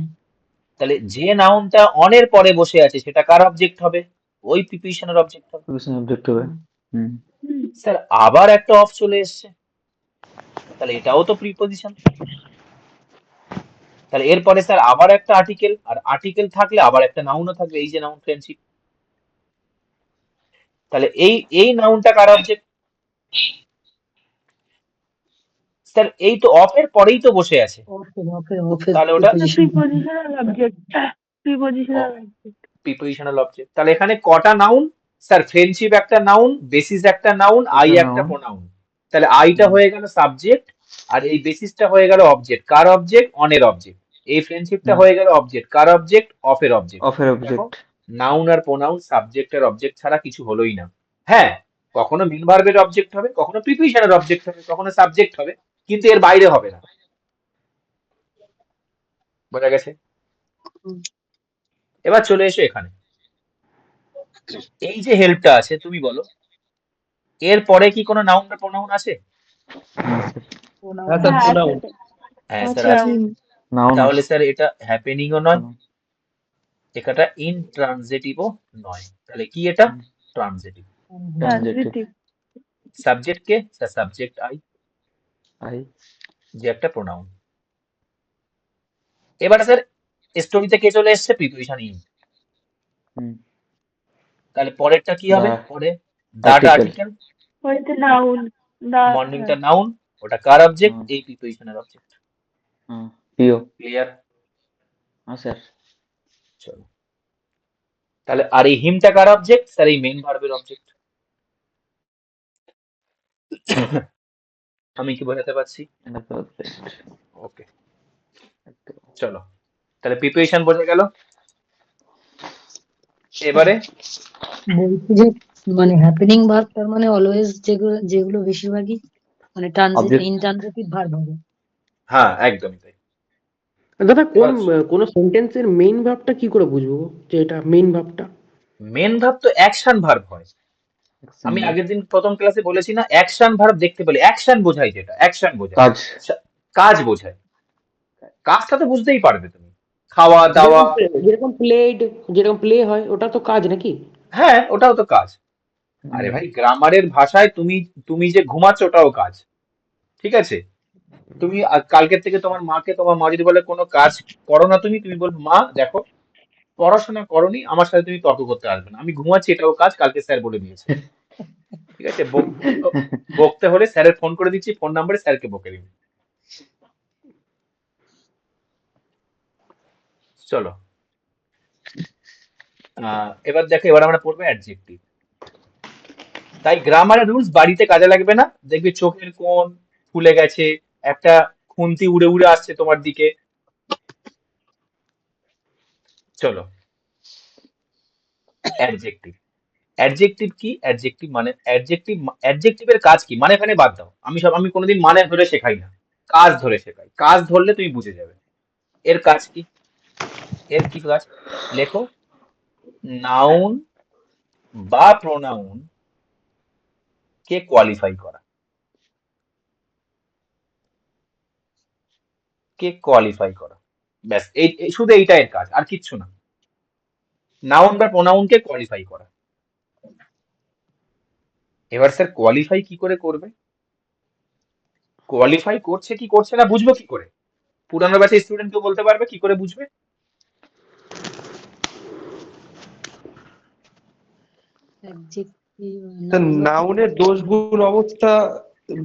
তাহলে যে নাউনটা অনের পরে বসে আছে সেটা কার অবজেক্ট হবে? ওই প্রিপোজিশনের অবজেক্ট হবে। প্রিপোজিশন অবজেক্ট হবে। হুম। স্যার আবার একটা অফ চলে এসছে, তাহলে এটাও তো প্রিপোজিশন। তাহলে এরপরে স্যার আবার একটা আর্টিকেল, আর আর্টিকেল থাকলে আবার একটা নাউনও থাকবে, এই যে নাউন ফ্রেন্ডশিপ। তাহলে এই নাউনটা কার অবজেক্ট? স্যার এই তো অফের পরেই তো বসে আছে, অফের অফের অফের তাহলে ওটা preposition prepositional object prepositional object prepositional object. তাহলে এখানে কটা নাউন? স্যার ফ্রেন্ডশিপ একটা নাউন, বেসিস একটা নাউন, আই একটা একটা নাউন। প্রোনাউন। তাহলে আইটা হুম। হয়ে গেল সাবজেক্ট, আর এই বেসিসটা হয়ে গেল অবজেক্ট। কার অবজেক্ট? অনের অবজেক্ট। এই ফ্রেন্ডশিপটা হুম। হয়ে গেল অবজেক্ট। কার অবজেক্ট? অফের অবজেক্ট। অফের দেখো, অবজেক্ট। নাউন আর প্রোনাউন সাবজেক্টের অবজেক্ট ছাড়া কিছু হলোই না। হ্যাঁ, কখনো মেন ভার্বের অবজেক্ট হবে, কখনো প্রিপোজিশনের অবজেক্ট হবে, কখনো সাবজেক্ট হবে, কিন্তু এর বাইরে হবে না। বোঝা গেছে? এবার চলে এসো এখানে, এই যে হেল্পটা আছে, তুমি বলো এর পরে কি কোনো নাউন বা প্রোনাউন আছে? না স্যার। প্রোনাউন স্যার হ্যাঁ প্রোনাউন। আছে হ্যাঁ স্যার আচ্ছা আছে। নাউন তাহলে আছে। স্যার এটা হ্যাপেনিংও নয়, এটা ইনট্রানজিটিভও নয়, তাহলে কি এটা? হুম। ট্রানজিটিভ। ট্রানজিটিভ। ট্রানজিটিভ সাবজেক্ট কে? Sir subject I, I. যে একটা প্রোনাউন। এবার স্যার স্টোরিতে কে চলে এসছে? Preposition in. হুম। তাহলে পরেরটা কি হবে? দা পরে দাটা আর্টিকেল। আর্টিকেল, ওইটা নাউন দা মর্নিংটা নাউন, ওটা কার অবজেক্ট? হুম। এই প্রিপোজিশনের অবজেক্ট। হুম। পিও। ক্লিয়ার? হ্যাঁ স্যার। চলো, তাহলে আর এই হিমটা কার অবজেক্ট? স্যার এই মেন ভার্বের অবজেক্ট। আমি কি বোঝাতে পারছি? এটা তো অবজেক্ট। ওকে, চলো, তাহলে প্রিপোজিশন বোঝা গেল। এবারে বলছি যে মানে হ্যাপেনিং ভার্ব তার মানে অলওয়েজ যেগুলো যেগুলো বেশিরভাগই মানে অবজেক্ট। ইনট্রানজিটিভ ভার্ব হবে। হ্যাঁ একদমই তাই। দাদা এবার কোন সেন্টেন্সের মেইন ভার্বটা কি করে বুঝবো যে এটা মেইন ভার্বটা? মেন ভার্ব তো অ্যাকশন ভার্ব হয়। অ্যাকশন আমি ভার্ব। আগের দিন প্রথম ক্লাসে বলেছি না, অ্যাকশন ভার্ব দেখতে পেলে অ্যাকশন বোঝায়, যেটা অ্যাকশন বোঝায়, কাজ। কাজ বোঝায়। কাজটা তো বুঝতেই পারবে তুমি, খাওয়া দাওয়া। যেরকম প্লেড, যেরকম প্লে হয় ওটা তো কাজ নাকি? হ্যাঁ ওটাও তো কাজ। আরে হুম। ভাই গ্রামারের ভাষায় তুমি তুমি যে ঘুমাচ্ছ ওটাও কাজ, ঠিক আছে? তুমি কালকের থেকে তোমার মাকে, তোমার মা যদি বলে কোনো কাজ করো না, তুমি তুমি বলবে মা দেখো পড়াশোনা করনি, আমার সাথে তুমি তর্ক করতে আসবে না, আমি ঘুমাচ্ছি, এটাও কাজ, কালকে স্যার বলে দিয়েছে। ঠিক আছে, বকতে হলে স্যারের ফোন করে দিচ্ছি, ফোন নাম্বারে স্যারকে বকে দিবি। চলো, এবার দেখো, এবার আমরা পড়বো অ্যাডজেক্টিভ। তাই গ্রামারের রুলস বাড়িতে কাজে লাগবে না, দেখবে চোখের কোণ ফুলে গেছে, একটা খুন্তি উড়ে উড়ে আসছে তোমার দিকে। চলো, অ্যাডজেক্টিভ। অ্যাডজেক্টিভ কি? অ্যাডজেক্টিভ মানে অ্যাডজেক্টিভের কাজ কি? মানে এখানে বাদ দাও, আমি কোনোদিন মানে ধরে শেখাই না, কাজ ধরে শেখাই। কাজ ধরলে তুমি বুঝে যাবে এর কাজ কি। এর কি কাজ? লেখো, নাউন বা প্রোনাউন কে কোয়ালিফাই করা। কে কোয়ালিফাই করা, ব্যাস শুধু এইটা এর কাজ, আর কিচ্ছু না। নাউন বা প্রোনাউন কে কোয়ালিফাই করা। এবার স্যার কোয়ালিফাই কি করে করবে? কোয়ালিফাই করছে কি করছে না বুঝবো কি করে? পুরানো ব্যাচের স্টুডেন্ট কেউ বলতে পারবে কি করে বুঝবে? অ্যাডজেক্টিভ স্যার নাউনের দোষ গুণ অবস্থা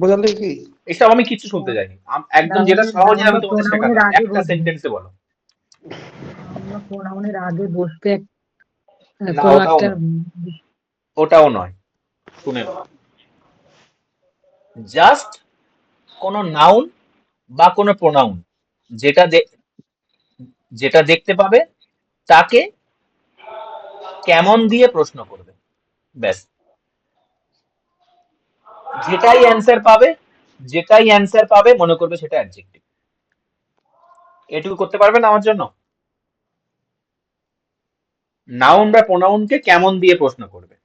বোঝালে কি? এসব আমি কিছু শুনতে চাইনি, একদম যেটা সহজে নাউন আমি বা তোমাদের প্রোনাউনের শেখাতাম, আগে একটা বসবে, সেন্টেন্সে বলো। নাউন বা প্রোনাউনের আগে বসবে না কোনো ওটাও একটা নয়, ওটাও নয়, শুনে নাও। জাস্ট কোনো নাউন বা কোনো প্রোনাউন যেটা যেটা দেখতে পাবে তাকে কেমন দিয়ে প্রশ্ন করবে, ব্যাস। যেটাই অ্যান্সার পাবে মনে করবে সেটা অ্যাডজেক্টিভ। এটুকু করতে পারবে না আমার জন্য? নাউন বা প্রোনাউনকে কেমন দিয়ে প্রশ্ন করবে,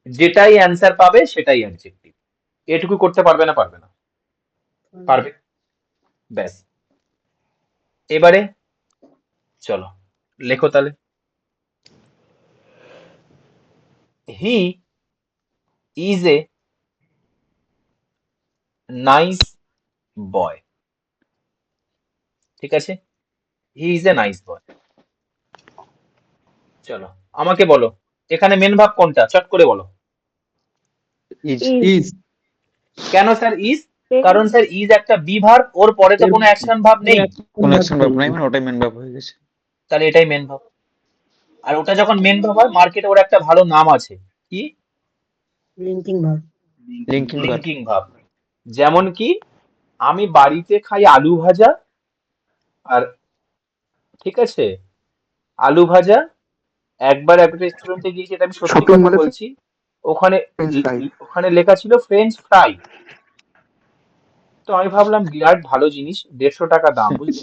যেটাই অ্যান্সার পাবে সেটাই অ্যাডজেক্টিভ। এটুকু করতে পারবে না? পারবে না? পারবে। ব্যাস, এবারে চলো লেখো তাহলে। হি ইজ এ নাইস বয়। ঠিক আছে, হি ইজ এ নাইস বয়। চলো আমাকে বলো এখানে মেন ভাব কোনটা, চট করে বলো। ইজ। ইজ। কেন স্যার ইজ? কারণ স্যার ইজ একটা বি ভার্ব, ওর পরে তো কোনো অ্যাকশন ভাব নেই, কোন অ্যাকশন ভার্ব নাই, মানে ওটাই মেন ভার্ব হয়ে গেছে। তাহলে এটাই মেন ভাব। আর ওটা যখন মেন ভাব হয়, মার্কেটে ওর একটা ভালো নাম আছে, কি? Linking verb. Linking verb. Linking ভাব। যেমন কি, আমি বাড়িতে খাই আলু ভাজা, আর ঠিক আছে, আলু ভাজা একবার একটা রেস্টুরেন্টে গিয়েছি, এটা আমি সত্যি শপিং কথা মলে বলছি, ওখানে ফ্রেঞ্চ ফ্রাই। ওখানে লেখা ছিল ফ্রেঞ্চ ফ্রাই। তো আমি ভাবলাম বিরাট ভালো জিনিস, 150 টাকা দাম, বুঝলে।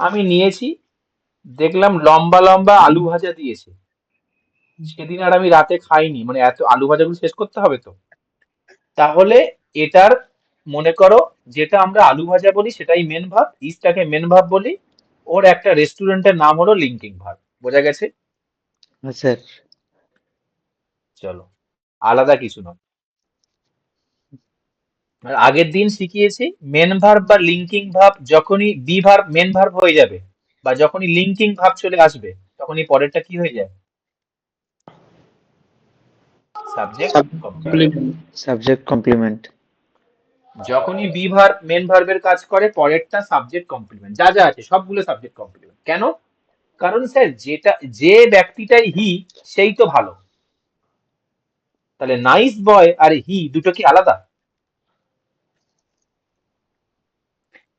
আমি নিয়েছি, দেখলাম লম্বা লম্বা আলু ভাজা দিয়েছে। সেদিন আর আমি রাতে খাইনি, মানে এত আলু ভাজাগুলো শেষ করতে হবে তো। তাহলে এটার, মনে করো যেটা আমরা আলু ভাজা বলি সেটাই মেন ভাব, ইজটাকে মেন ভাব বলি, ওর একটা রেস্টুরেন্টের নাম হলো লিঙ্কিং ভাব। বোঝা গেছে? হ্যাঁ স্যার। চলো, আলাদা কিছু নয়। আর আগের দিন শিখিয়েছি মেন ভার্ব বা লিঙ্কিং ভাব যখনই বি ভার্ব মেন ভার্ব হয়ে যাবে, বা যখনই লিঙ্কিং ভাব চলে আসবে, তখনই পরেরটা কি হয়ে যায়? Subject complement. Subject complement. যখনই বি ভার্ব মেন ভার্বের কাজ করে, পরেরটা সাবজেক্ট কমপ্লিমেন্ট, যা যা আছে সবগুলো সাবজেক্ট কমপ্লিমেন্ট। কেন? কারণ স্যার যে ব্যক্তিটাই হি, সেই তো ভালো। তাহলে নাইস বয় আর হি দুটো কি আলাদা?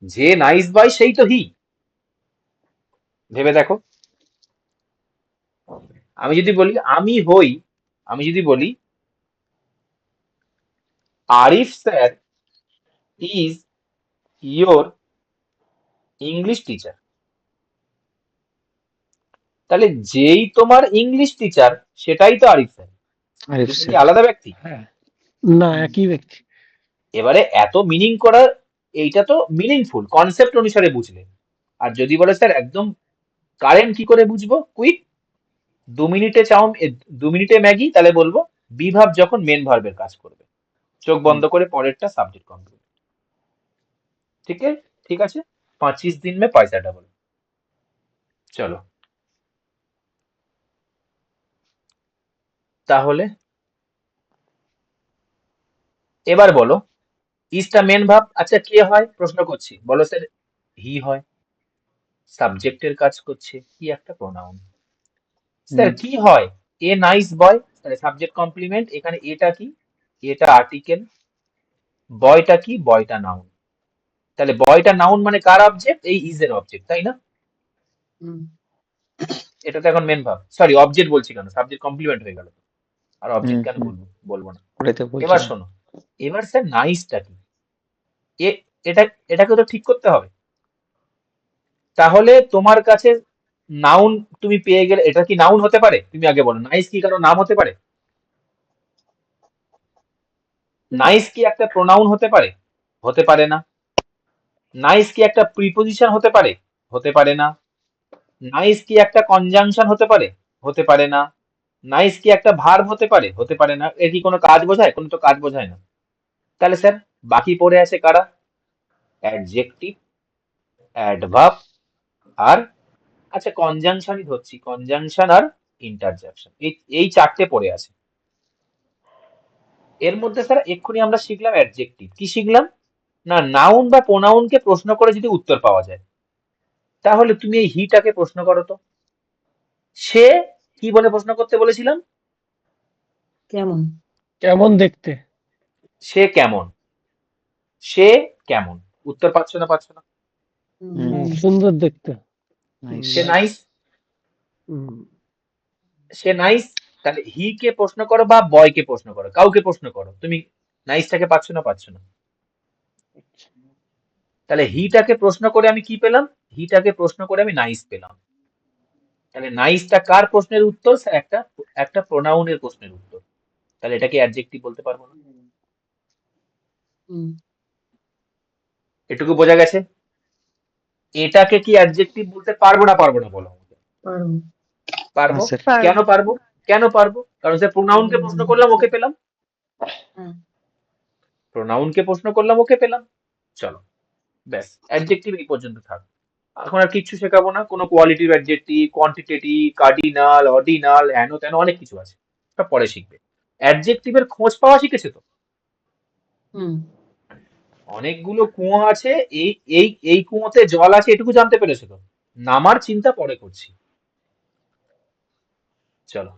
যে নাইস বয় সেই তো হি। ভেবে দেখো, আমি যদি বলি আমি যদি বলি Arif sir is your English teacher, তাহলে যেই তোমার ইংলিশ টিচার সেটাই তো আরিফ স্যার। আরিফ দুটো কি স্যার। আলাদা ব্যক্তি? না, একই ব্যক্তি। এবারে এত মিনিং করার, এইটা তো মিনিংফুল কনসেপ্ট অনুসারে বুঝলে। আর যদি বলে স্যার একদম কারেন্ট, কি করে বুঝবো কুইক? 2 মিনিটে 2 মিনিটে ম্যাগি, তাহলে বলবো বি ভার্ব যখন মেন ভার্বের কাজ করবে, চোখ বন্ধ করে পরেরটা সাবজেক্ট কমপ্লিট। ঠিক আছে, ঠিক আছে। 25 দিন মে পয়সা ডাবল। চলো তাহলে এবার বলো, ইজটা মেন ভার্ব, আচ্ছা কে হয় প্রশ্ন করছি, বলো স্যার হি হয়, সাবজেক্টের কাজ করছে, কি একটা প্রোনাউন। স্যার কি হয়? এ নাইস বয়, তাহলে সাবজেক্ট কমপ্লিমেন্ট। এখানে এটা কি? এটা আর্টিকেল। বয়টা কি? বয়টা নাউন। তাহলে বয়টা নাউন মানে কার অবজেক্ট? এই ইজ এর অবজেক্ট, তাই না? এটা তো এখন মেন ভার্ব, সরি অবজেক্ট বলছি কেন, সাবজেক্ট কমপ্লিমেন্ট হয়ে গেল। আর অবজেক্ট কেন বলবো, বলবো না। ওটাই তো এবার বলছিলাম। শোনো, এবার স্যার নাইসটা কি? এ এটা এটাকে তো ঠিক করতে হবে। তাহলে তোমার কাছে নাউন তুমি পেয়ে গেলে, এটা কি নাউন হতে পারে? তুমি আগে বলো, নাইস কি কারো নাম হতে পারে? নাইস কি একটা প্রোনাউন হতে পারে? হতে পারে না। নাইস কি একটা প্রিপোজিশন হতে পারে? হতে পারে না। নাইস কি একটা কনজাংশন হতে পারে? হতে পারে না। নাইস কি একটা ভার্ব হতে পারে? হতে পারে না। এর কি কোনো কাজ বোঝায়? কোনো তো কাজ বোঝায় না। তাহলে স্যার বাকি পড়ে আছে কারা? অ্যাডজেক্টিভ, অ্যাডভার্ব, আর আচ্ছা কনজাংশনই ধরছি, কনজাংশন আর ইন্টারজেকশন, এই চারটে পড়ে আছে। এর মধ্যে স্যার এক্ষুনি আমরা শিখলাম অ্যাডজেক্টিভ। কি শিখলাম? না, নাউন বা প্রোনাউনকে প্রশ্ন করে যদি উত্তর পাওয়া যায়, তাহলে তুমি এই হিটাকে প্রশ্ন করো তো, সে কি বলে প্রশ্ন করতে বলেছিলাম? কেমন? কেমন দেখতে? সে কেমন? সে কেমন? উত্তর পাচ্ছ না, পাচ্ছ না? নাইস। সুন্দর দেখতে। নাইস। সে নাইস, সে নাইস। তাহলে হি কে প্রশ্ন করো বা বয় কে প্রশ্ন করো, কাউকে প্রশ্ন করো, তুমি নাইসটাকে পাচ্ছ না, পাচ্ছ না? তাহলে হিটাকে প্রশ্ন করে আমি কি পেলাম? হিটাকে প্রশ্ন করে আমি নাইস পেলাম। তাহলে নাইসটা কার প্রশ্নের উত্তর? স্যার একটা একটা প্রোনাউনের প্রশ্নের উত্তর। তাহলে এটাকে অ্যাডজেক্টিভ বলতে পারবো না। হুম, এটুকু বোঝা গেছে? এটাকে কি অ্যাডজেক্টিভ বলতে পারবো না বলো আমাকে। পারবো। পারবো। স্যার কেন পারবো? কেন পারবো? কারণ স্যার প্রোনাউনকে প্রশ্ন করলাম, ওকে পেলাম। হ্যাঁ, প্রোনাউনকে প্রশ্ন করলাম, ওকে পেলাম। চলো, ব্যাস, অ্যাডজেক্টিভ এই পর্যন্ত থাক। এখন আর কিচ্ছু শেখাবো না। কোনো qualitative adjective, quantitative, cardinal, ordinal, হেন তেন অনেক কিছু আছে, সব পরে শিখবে। অ্যাডজেক্টিভের খোঁজ পাওয়া শিখেছে তো? হুম, অনেকগুলো কুয়ো আছে, এই এই এই কুয়োতে জল আছে, এটুকু জানতে পেরেছো তো? নামার চিন্তা পরে করছি। চলো,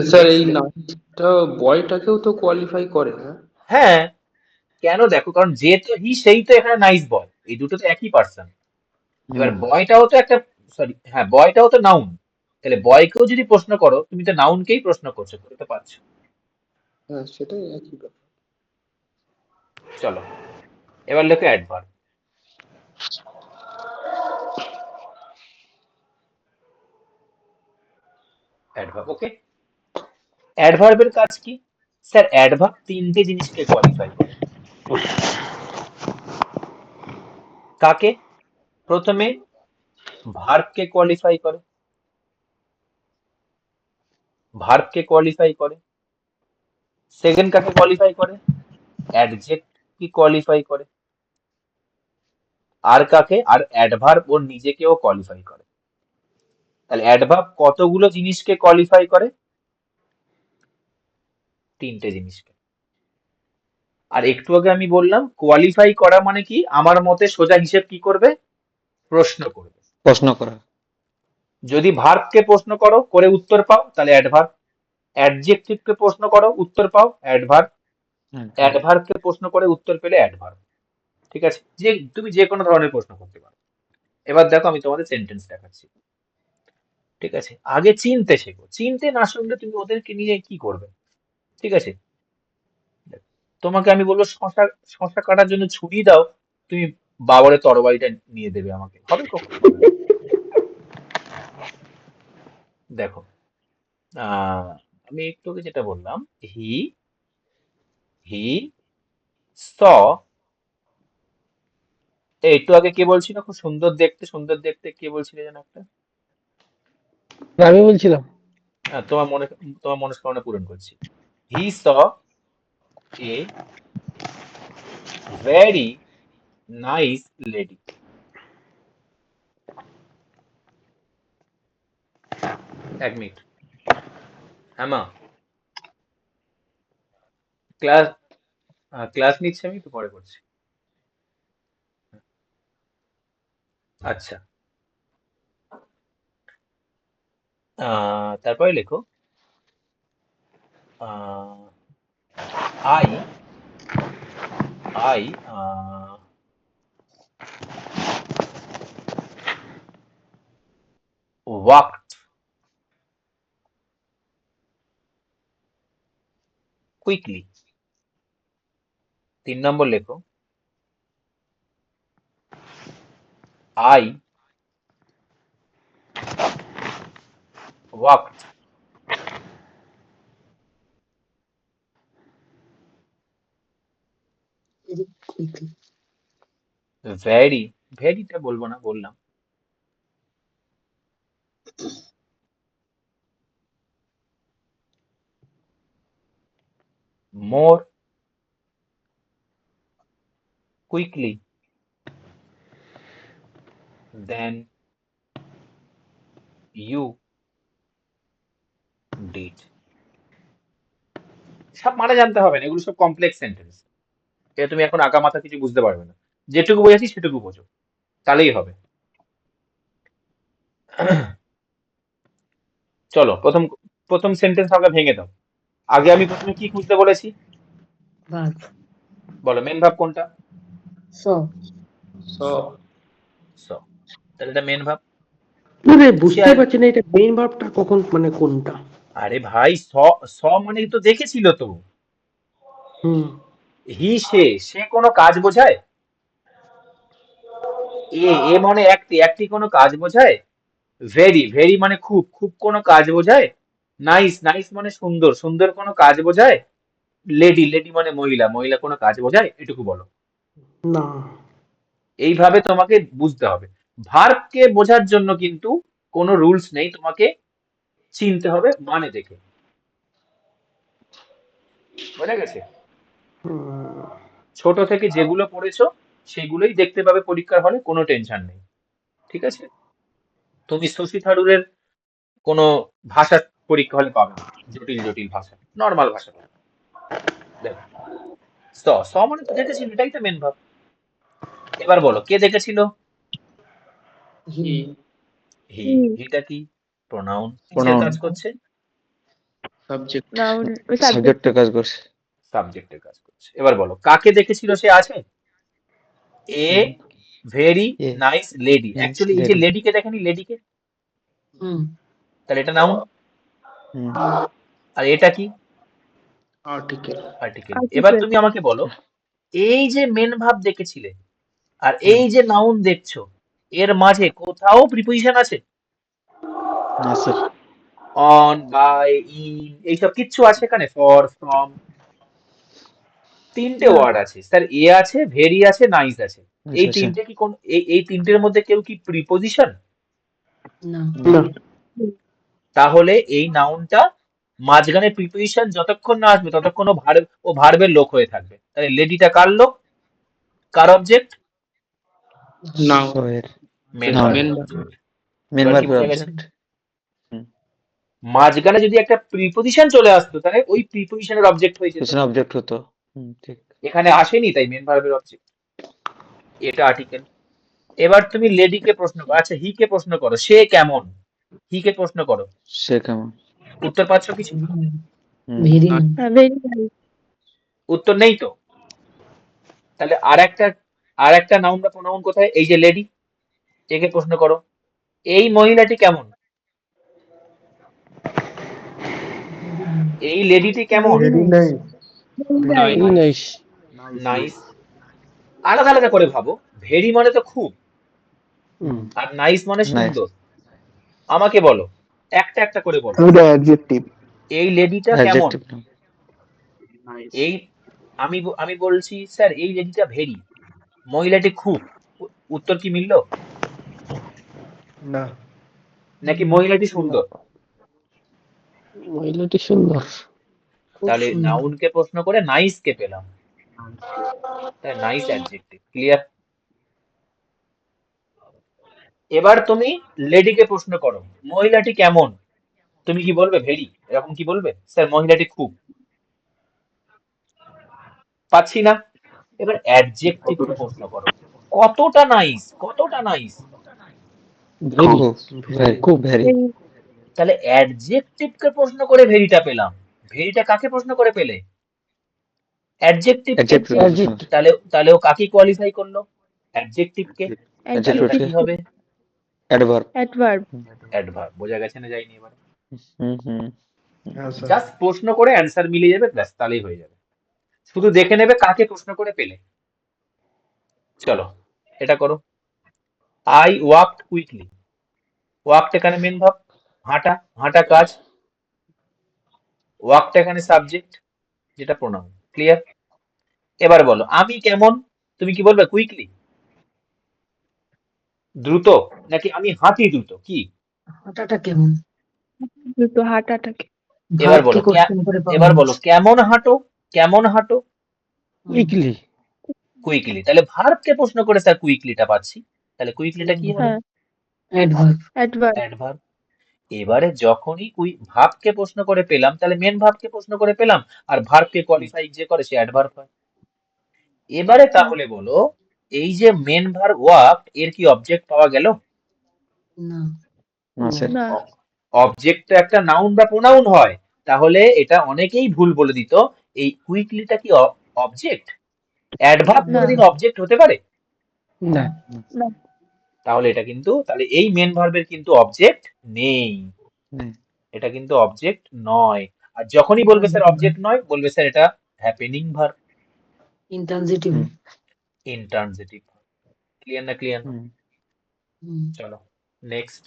স্যার নেক্সট। এই নামটা বয়টাকেও তো কোয়ালিফাই করে, হ্যাঁ? হ্যাঁ, কেন? দেখো, কারণ যে তো হি, সেই তো এখানে নাইস বয়, এই দুটো তো একই পার্সন। এবার বয়টাও তো একটা, সরি হ্যাঁ, বয়টাও তো নাউন। তাহলে বয়কেও যদি প্রশ্ন করো, তুমি তো নাউনকেই প্রশ্ন করছো, করতে পারছো। হ্যাঁ, সেটাই একই ব্যাপার। চলো, এবার লেখো অ্যাডভার্ব। অ্যাডভার্ব, ওকে। অ্যাডভার্বের কাজ কি? স্যার অ্যাডভার্ব তিনটে জিনিসকে কোয়ালিফাই করে। কাকে? প্রথমে ভার্বকে কোয়ালিফাই করে, ভার্বকে কোয়ালিফাই করে। সেকেন্ড কাকে কোয়ালিফাই করে? অ্যাডজেক্ট কি কোয়ালিফাই করে। আর কাকে? আর অ্যাডভার্ব ওর নিজেকেও কোয়ালিফাই করে। তাহলে অ্যাডভার্ব কতগুলো জিনিসকে কোয়ালিফাই করে? তিনটে জিনিসকে। আর একটু আগে আমি বললাম কোয়ালিফাই করা মানে কি, আমার মতে সোজা হিসেব কি করবে? প্রশ্ন করবে। প্রশ্ন করা। যদি ভার্বকে প্রশ্ন করো, করে উত্তর পাও, তাহলে অ্যাডভার্ব। অ্যাডজেক্টিভকে প্রশ্ন করো, উত্তর পাও, অ্যাডভার্ব। অ্যাডভার্বকে প্রশ্ন করে উত্তর পেলে অ্যাডভার্ব। ঠিক আছে, যে তুমি যে কোনো ধরনের প্রশ্ন করতে পারো। এবার দেখো, আমি তোমাদের সেন্টেন্স দেখাচ্ছি। ঠিক আছে, আগে চিনতে শেখো। চিনতে না শিখলে তুমি ওদেরকে নিয়ে কি করবে? ঠিক আছে, তোমাকে আমি বলবো শশা, শশা কাটার জন্য ছুরি দাও, তুমি বাবরের তরবারিটা নিয়ে দেবে আমাকে, হবে? কখনো হবে না। দেখো, আহ আমি একটু আগে যেটা বললাম, হি হি স, একটু আগে কে বলছিল খুব সুন্দর দেখতে, সুন্দর দেখতে, কে বলছিলে যেন একটা? আমি বলছিলাম। তোমার মনে, তোমার মনস্কামনা পূরণ করছি। হি স এ ভেরি নাইস লেডি। এক মিনিট, হ্যাঁ মা, ক্লাস, ক্লাস নিচ্ছে, আমি একটু পরে করছি। আচ্ছা, তারপরে লেখো আই আই walked quickly। 3 নম্বর লেখো I walked very quickly. very, ভেরিটা বলবো না, বললাম। more quickly than you did। সব মানে জানতে হবে না, এগুলো সব কমপ্লেক্স সেন্টেন্স। এটা তুমি এখন আঁকা মাথা কিছু বুঝতে পারবে না। যেটুকু বোঝাচ্ছি সেটুকু বোঝো, তাহলেই হবে। চলো, প্রথম প্রথম সেন্টেন্স আমরা ভেঙে দাও। আগে আমি প্রথমে কি খুঁজতে বলেছি? Verb. বলো, মেন ভাব কোনটা? So, So, স, তাহলে এটা মেন ভাব। মানে বুঝতে পারছি না এটা মেইন ভার্বটা কখন মানে কোনটা। আরে ভাই, স, স মানে তো দেখেছিল তো। হুম, হি সে, সে কোনো কাজ বোঝায়? এ মানে একটি, একটি কোনো কাজ বোঝায়? ভেরি, ভেরি মানে খুব, খুব কোনো কাজ বোঝায়? নাইস, নাইস মানে সুন্দর, সুন্দর কোনো কাজ বোঝায়? লেডি, লেডি মানে মহিলা, মহিলা কোনো কাজ বোঝায়? এটুকু বলো। না। এইভাবে তোমাকে বুঝতে হবে। ভার্বকে বোঝার জন্য কিন্তু কোনো রুলস নেই, তোমাকে চিনতে হবে মানে দেখে। বোঝা গেছে? হুম, ছোট থেকে যেগুলো পড়েছো সেগুলোই দেখতে পাবে পরীক্ষার হলে, কোনো টেনশন নেই। ঠিক আছে? তুমি শশী থারুরের কোনো ভাষা পরীক্ষা হলে পাবে না, জটিল জটিল ভাষা, নর্মাল ভাষা পাবে। দেখো, স স মানে তো দেখেছিল, এটাই তো মেন ভাব। এবার বলো, কে দেখেছিল? হি হি। হুম। হিটা কি? প্রোনাউন। কিসের Pronoun. কাজ করছে? সাবজেক্ট। নাউন ওই সাবজেক্ট সাবজেক্টের কাজ করছে। সাবজেক্টের কাজ করছে। এবার বলো, কাকে দেখেছিল সে আছে? এ হুম, very a nice lady. Nice actually এই যে লেডি। লেডিকে দেখেনি, লেডিকে, হুম তাহলে এটা নাউন। হুম, আর এটা কি? আর্টিকেল। আর্টিকেল। এবার আর্টিকেল। তুমি আমাকে বলো, এই যে মেন ভাব দেখেছিলে আর হুম। এই যে নাউন দেখছো, এর মাঝে কোথাও প্রিপোজিশন আছে? না স্যার। অন, বাই, ইন, এইসব কিচ্ছু আছে এখানে? ফর, ফ্রম, তিনটে না। ওয়ার্ড আছে স্যার, এ আছে, ভেরি আছে, নাইস আছে। আচ্ছা এই আচ্ছা। তিনটে কি কোন, এই তিনটের মধ্যে কেউ কি প্রিপোজিশন? না না। না। তাহলে এই নাউনটা মাঝখানে প্রিপোজিশন যতক্ষণ না আসবে ততক্ষণ ও ভার্বের লোক হয়ে থাকবে। তাহলে লেডিটা কার লোক, কার অবজেক্ট? নাও। সো এর মেন নাউন। ভার্বের মেন অবজেক্ট। মেন এবার কি ভার্বের বোঝা গেছে? অবজেক্ট। হুম, মাঝখানে যদি একটা প্রিপোজিশন চলে আসতো তাহলে ওই প্রিপোজিশনের অবজেক্ট হয়ে যেত। পিছনে অবজেক্ট হতো। হুম, ঠিক। এখানে আসেনি, তাই মেন ভার্বের অবজেক্ট। এটা আর্টিকেল। এবার তুমি লেডিকে প্রশ্ন করো, আচ্ছা হি কে প্রশ্ন করো, সে কেমন? হি কে প্রশ্ন করো, সে কেমন? উত্তর পাচ্ছ কিছু? হুম, ভেরি না। নাইস হ্যাঁ ভেরি নাইস। উত্তর নেই তো। তাহলে আর একটা নাউন বা প্রোনাউন কোথায়? এই যে লেডি, একে প্রশ্ন করো, এই মহিলাটি কেমন? এই লেডিটি কেমন? Very nice. Very very nice. Very nice. Nice. আলাদা আলাদা করে ভাবো, ভেরি মানে তো খুব, হুম। আর নাইস মানে নাইস। সুন্দর। আমাকে বলো, একটা একটা করে বলো, ওটা অ্যাডজেক্টিভ। এই লেডিটা কেমন? Adjective noun. এই আমি বলছি স্যার এই লেডিটা ভেরি, মহিলাটি খুব, উত্তর কি মিললো? না। নাকি মহিলাটি সুন্দর? মহিলাটি সুন্দর। খুব তাহলে সুন্দর নাউনকে প্রশ্ন করে নাইস কে পেলাম, তাই নাইস অ্যাডজেক্টিভ। ক্লিয়ার? এবার তুমি লেডিকে প্রশ্ন করো, মহিলাটি কেমন? তুমি কি বলবে? ভেরি। এরকম কি বলবে? স্যার মহিলাটি খুব। পাচ্ছি না। এবার অ্যাডজেক্টিভ কে প্রশ্ন করো, কতটা নাইস, কতটা নাইস? ভেরি খুব ভেরি। খুব ভ্যারি। ভেরি। তাহলে অ্যাডজেক্টিভ কে প্রশ্ন করে ভেরিটা পেলাম। ভেরিটা কাকে প্রশ্ন করে পেলে? অ্যাডজেক্টিভ কে। অ্যাডজেক্টিভ প্রশ্ন। অ্যাডজেক্ট তাহলে ও কাকে কোয়ালিফাই করলো? অ্যাডজেক্টিভ কে। তাহলে অ্যাডজেক্টিভ ওটা কে কি হবে? অ্যাডভার্ব। অ্যাডভার্ব। অ্যাডভার্ব। বোঝা গেছে না যায়নি? এবার হুম হুম। হ্যাঁ স্যার। জাস্ট প্রশ্ন করে অ্যান্সার মিলিয়ে যাবে, ব্যাস তাহলেই হয়ে যাবে। শুধু দেখে নেবে কাকে প্রশ্ন করে পেলে। চলো এটা করো, আই ওয়াকড কুইকলি। ওয়াকড এখানে মেন ভাব, হাঁটা, হাঁটা কাজ। ওয়াকড এখানে সাবজেক্ট, যেটা প্রোনাউন। ক্লিয়ার? এবার বলো, আমি কেমন? তুমি কি বলবে? কুইকলি, দ্রুত, নাকি আমি হাঁটি দ্রুত, কি? হাঁটাটা কেমন দুটো হাঁটাটাকে। এবার ভার্বকে বলো কোশ্চেন করে এবার পাবো বলো কেমন হাঁটো, কেমন হাঁটো? উইকলি। কুইকলি। তাহলে ভার্বকে প্রশ্ন করে স্যার কুইকলিটা পাচ্ছি, তাহলে কুইকলিটা কি হলো? হ্যাঁ অ্যাডভার্ব অ্যাডভার্ব। অ্যাডভার্ব। এবারে যখনই ভাবকে প্রশ্ন করে পেলাম তাহলে মেন ভাবকে প্রশ্ন করে পেলাম, আর ভার্বকে কোয়ালিফাই যে করে সে অ্যাডভার্ব হয়। এবারে তাহলে বলো, এই যে মেন ভার্ব ওয়াক, এর কি অবজেক্ট পাওয়া গেল? না না স্যার। না। অবজেক্ট তো একটা নাউন বা প্রোনাউন হয়, তাহলে এটা অনেকেই ভুল বলে দিত, এই কুইকলিটা কি অবজেক্ট? অ্যাডভার্ব না। কোনোদিন অবজেক্ট হতে পারে? না। না। তাহলে এটা কিন্তু, তাহলে এই মেন ভার্বের কিন্তু অবজেক্ট নেই, নেই। এটা কিন্তু অবজেক্ট নয়। আর যখনই বলবে স্যার অবজেক্ট নয়, বলবে স্যার এটা হ্যাপেনিং ভার্ব, ইন্ট্রানজিটিভ হুম ইন্ট্রানজিটিভ। ক্লিয়ার না? ক্লিয়ার না? হুম। চলো নেক্সট।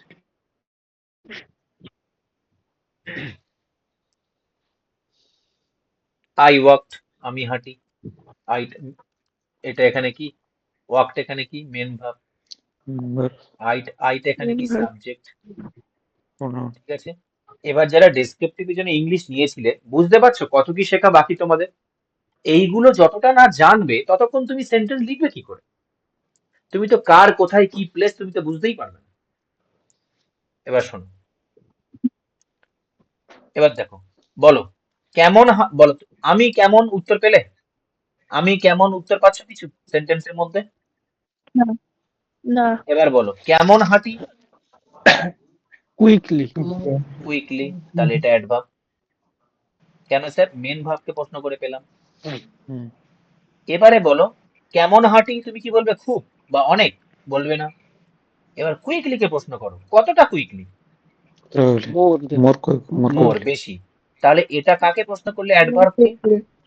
আই ওয়াকড, আমি হাঁটি। আই, এটা এখানে কি? ওয়াকড এখানে কি? Main verb. Member. আইটা এখানে মেন কি? ভার্ব। সাবজেক্ট। Pronoun. ঠিক আছে, এবার যারা ডেসক্রিপটিভের জন্য ইংলিশ নিয়েছিলে বুঝতে পারছো কত কি শেখা বাকি তোমাদের। এইগুলো যতটা না জানবে ততক্ষণ তুমি সেন্টেন্স লিখবে কি করে? তুমি তো কার কোথায় কি প্লেস তুমি তো বুঝতেই পারবে না। এবার শোনো, এবার দেখো, বলো কেমন বলো তো, আমি কেমন উত্তর পেলে? আমি কেমন উত্তর পাচ্ছ কিছু সেন্টেন্সের মধ্যে? না, না, এবার বলো কেমন হাঁটি? কুইকলি। কুইকলি, তাহলে এটা অ্যাডভার্ব। কেন স্যার? মেন ভার্বকে প্রশ্ন করে পেলাম। Hmm. এবারে বলো কেমন হাঁটি, তুমি কি বলবে? খুব বা অনেক? বলবে না। এবার কুইকলি কে প্রশ্ন করো, কতটা কুইকলি? Slowly. মোর More মোর, quickly. বেশি। তাহলে এটা কাকে প্রশ্ন করলে? অ্যাডভার্ব কে।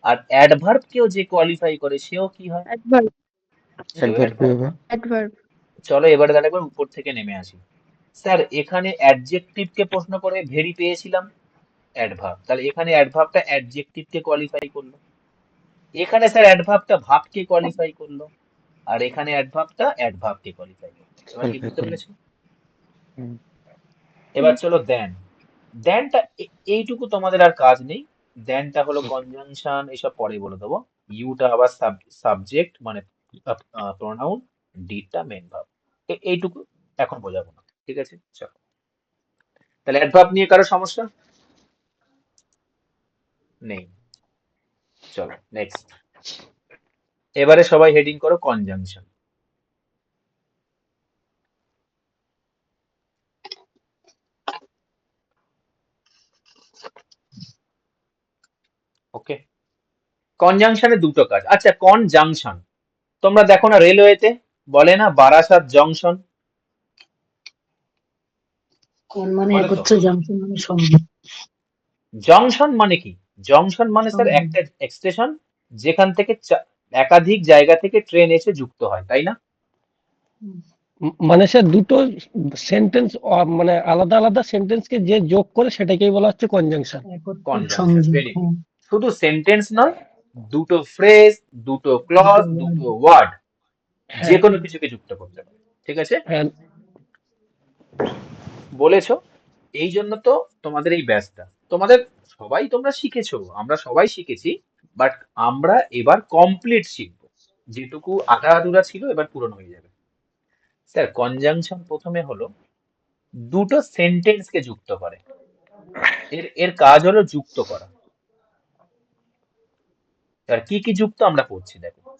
আর অ্যাডভার্ব কেও যে কোয়ালিফাই করে সেও কি হয়? অ্যাডভার্ব, সেও Adverb অ্যাডভার্ব। হবে। অ্যাডভার্ব। চলো এবারে তাহলে একবার উপর থেকে নেমে আসি। স্যার এখানে অ্যাডজেক্টিভ কে প্রশ্ন করে ভেরি পেয়েছিলাম, অ্যাডভার্ব। তাহলে এখানে অ্যাডভার্বটা অ্যাডজেক্টিভ কে কোয়ালিফাই করলো। এখানে স্যার অ্যাডভার্বটা ভার্বকে কোয়ালিফাই করলো। আর এখানে অ্যাডভার্বটা অ্যাডভার্বকে কোয়ালিফাই করলো। এবার কি Qualify বুঝতে করলো। পেরেছো? Hmm. এবার চলো দেন। দেনটা এইটুকু তোমাদের আর কাজ নেই। দেনটা হলো কনজাংশন, এসব পরে বলে দেবো। ইউটা আবার সাবজেক্ট মানে প্রোনাউন, ডিটা মেন ভার্ব। এইটুকু এখন বোঝাবো না, ঠিক আছে? চলো তাহলে অ্যাডভার্ব নিয়ে কারো সমস্যা নেই? চলো নেক্সট। এবারে সবাই হেডিং করো কনজাংশন। ওকে, কনজাংশনে দুটো কাজ। আচ্ছা কনজাংশন তোমরা দেখো না রেলওয়েতে বলে না বারাসাত জংশন, কোন মানে বলে তো? একত্র, জংশন মানে সঙ্গে। জংশন মানে কি? জংশন মানে স্যার সঙ্গে। একটা স্টেশন যেখান থেকে একাধিক জায়গা থেকে ট্রেন এসে যুক্ত হয়, তাই না? মানে স্যার দুটো সেন্টেন্স মানে আলাদা আলাদা সেন্টেন্সকে যে যোগ করে সেটাকেই বলা হচ্ছে কনজাংশন। একত্র কনজাংশন, সংযোগ, ভেরি গুড। হ্যাঁ। শুধু সেন্টেন্স নয়, দুটো ফ্রেজ, দুটো ক্লজ, দুটো word। দুটো ওয়ার্ড, যে হ্যাঁ কোনো কিছুকে যুক্ত করতে পারে, ঠিক আছে? হ্যাঁ বলেছো, এই জন্য তো তোমাদের এই ব্যাচটা। তোমাদের সবাই তোমরা শিখেছো, আমরা সবাই শিখেছি, বাট আমরা এবার কমপ্লিট শিখবো। যেটুকু আধা আধুরা ছিল এবার পূরণ হয়ে যাবে। স্যার কনজাংশন প্রথমে হলো দুটো সেন্টেন্সকে যুক্ত করে। এর এর কাজ হলো যুক্ত করা। আর কি কি যুক্ত আমরা পড়ছি দেখো।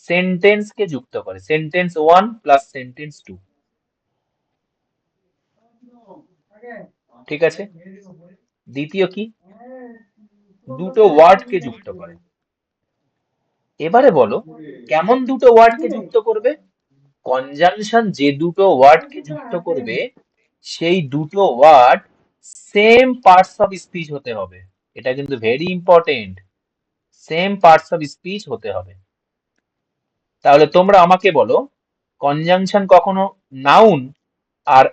সেন্টেন্সকে যুক্ত করে, sentence one plus sentence two, ঠিক আছে? দ্বিতীয় কি? দুটো ওয়ার্ডকে যুক্ত করে। এবারে বলো কেমন দুটো ওয়ার্ডকে যুক্ত করবে? কনজাংশন যে দুটো ওয়ার্ডকে যুক্ত করবে সেই দুটো word same parts of speech হতে হবে। এটা কিন্তু very important, same parts of speech হতে হবে। তাহলে তোমরা আমাকে বলো কনজাংশন কখনো নাউন আর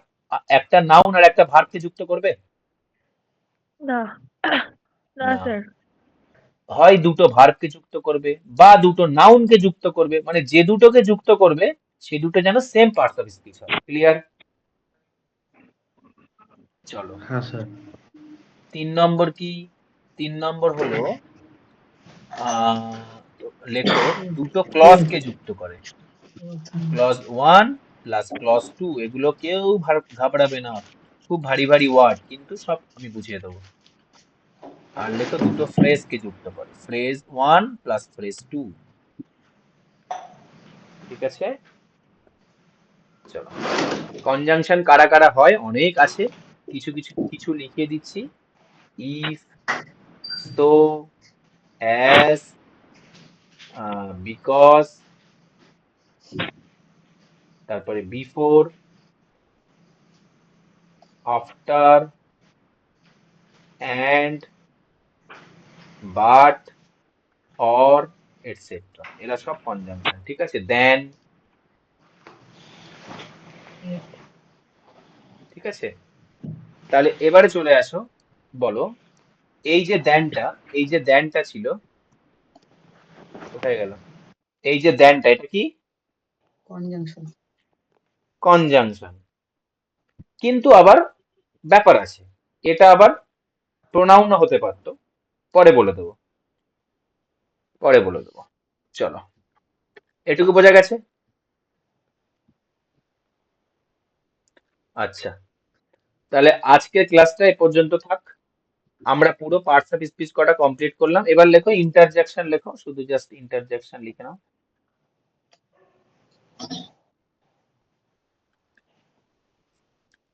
একটা নাউন আর একটা ভার্বকে যুক্ত করবে? না, না না, স্যার। হয় দুটো ভার্বকে যুক্ত করবে বা দুটো নাউনকে যুক্ত করবে, মানে যে দুটোকে যুক্ত করবে সেই দুটো যেন সেম পার্টস অফ স্পিচ হয়। ক্লিয়ার? চলো হ্যাঁ স্যার। 3 নম্বর কি? 3 নম্বর হলো আহ লেখো দুটো ক্লজকে যুক্ত করে। Clause one plus clause two, এগুলো কেউ ঘাবড়াবে না, খুব ভারী ভারী ওয়ার্ড, কিন্তু সব আমি বুঝিয়ে দেবো। আর লেখো দুটো ফ্রেজকে যুক্ত করে, phrase one plus phrase two, ঠিক আছে? চলো কনজাংশন কারা কারা হয় অনেক আছে, কিছু কিছু কিছু লিখে দিচ্ছি। ইফ, সো, অ্যাজ, বিকজ, তারপরে before, after, and, but, or, etcetera, এরা সব কনজাংশন, ঠিক আছে? দেন, ঠিক আছে? তাহলে এবারে চলে আসো, বলো এই যে দ্যানটা ছিল, কোথায় গেল? এই যে দ্যানটা, এটা কি? কনজাংশন। কনজাংশন। কিন্তু আবার ব্যাপার আছে, এটা আবার প্রোনাউনও হতে পারতো। পরে বলে দেবো, পরে বলে দেবো। চলো, এটুকু বোঝা গেছে? আচ্ছা, তাহলে আজকের ক্লাসটা এ পর্যন্ত থাক। আমরা পুরো পার্টস অফ স্পিচ কটা কমপ্লিট করলাম। এবার লেখো ইন্টারজেকশন, লেখো, শুধু জাস্ট ইন্টারজেকশন লিখে নাও।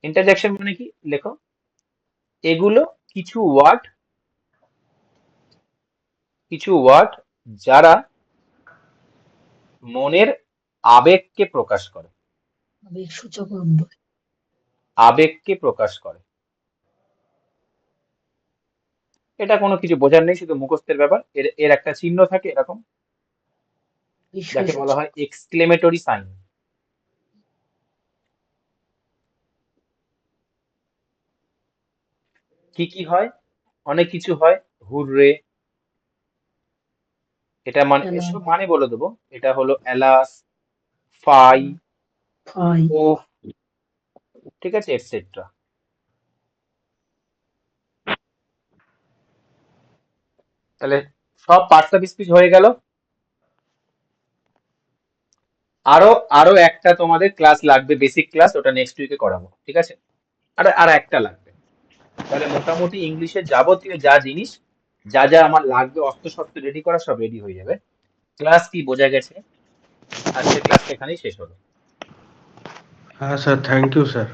ইন্টারজেকশন মানে কি? লেখো, এগুলো কিছু ওয়ার্ড যারা মনের আবেগকে প্রকাশ করে, আবেগসূচক অব্যয়। আবেগকে প্রকাশ করে। এটা কোনো কিছু বোঝার নেই, শুধু মুখস্থের ব্যাপার। এর এর একটা চিহ্ন থাকে এরকম, যাকে বলা হয় এক্সক্লেমেটরি সাইন। কি কি হয়? অনেক কিছু হয়। হুররে, এটা মানে, এলা, এসব মানে বলে দেবো। এটা হলো অ্যালাস, ফাই, ফাই, ও, ঠিক আছে, এটসেট্রা। তাহলে সব পার্টস অফ স্পিচ হয়ে গেল। আরো আরো একটা তোমাদের ক্লাস লাগবে, বেসিক ক্লাস, ওটা নেক্সট উইকে করাবো, ঠিক আছে? আর একটা লাগবে। তাহলে মোটামুটি ইংলিশের যাবতীয় যা জিনিস, যা যা আমার লাগবে, অস্ত্র শস্ত্র রেডি করা, সব রেডি হয়ে যাবে। ক্লাস কি বোঝা গেছে? আজকের ক্লাসটা এখানেই শেষ হলো। হ্যাঁ স্যার, থ্যাংক ইউ স্যার।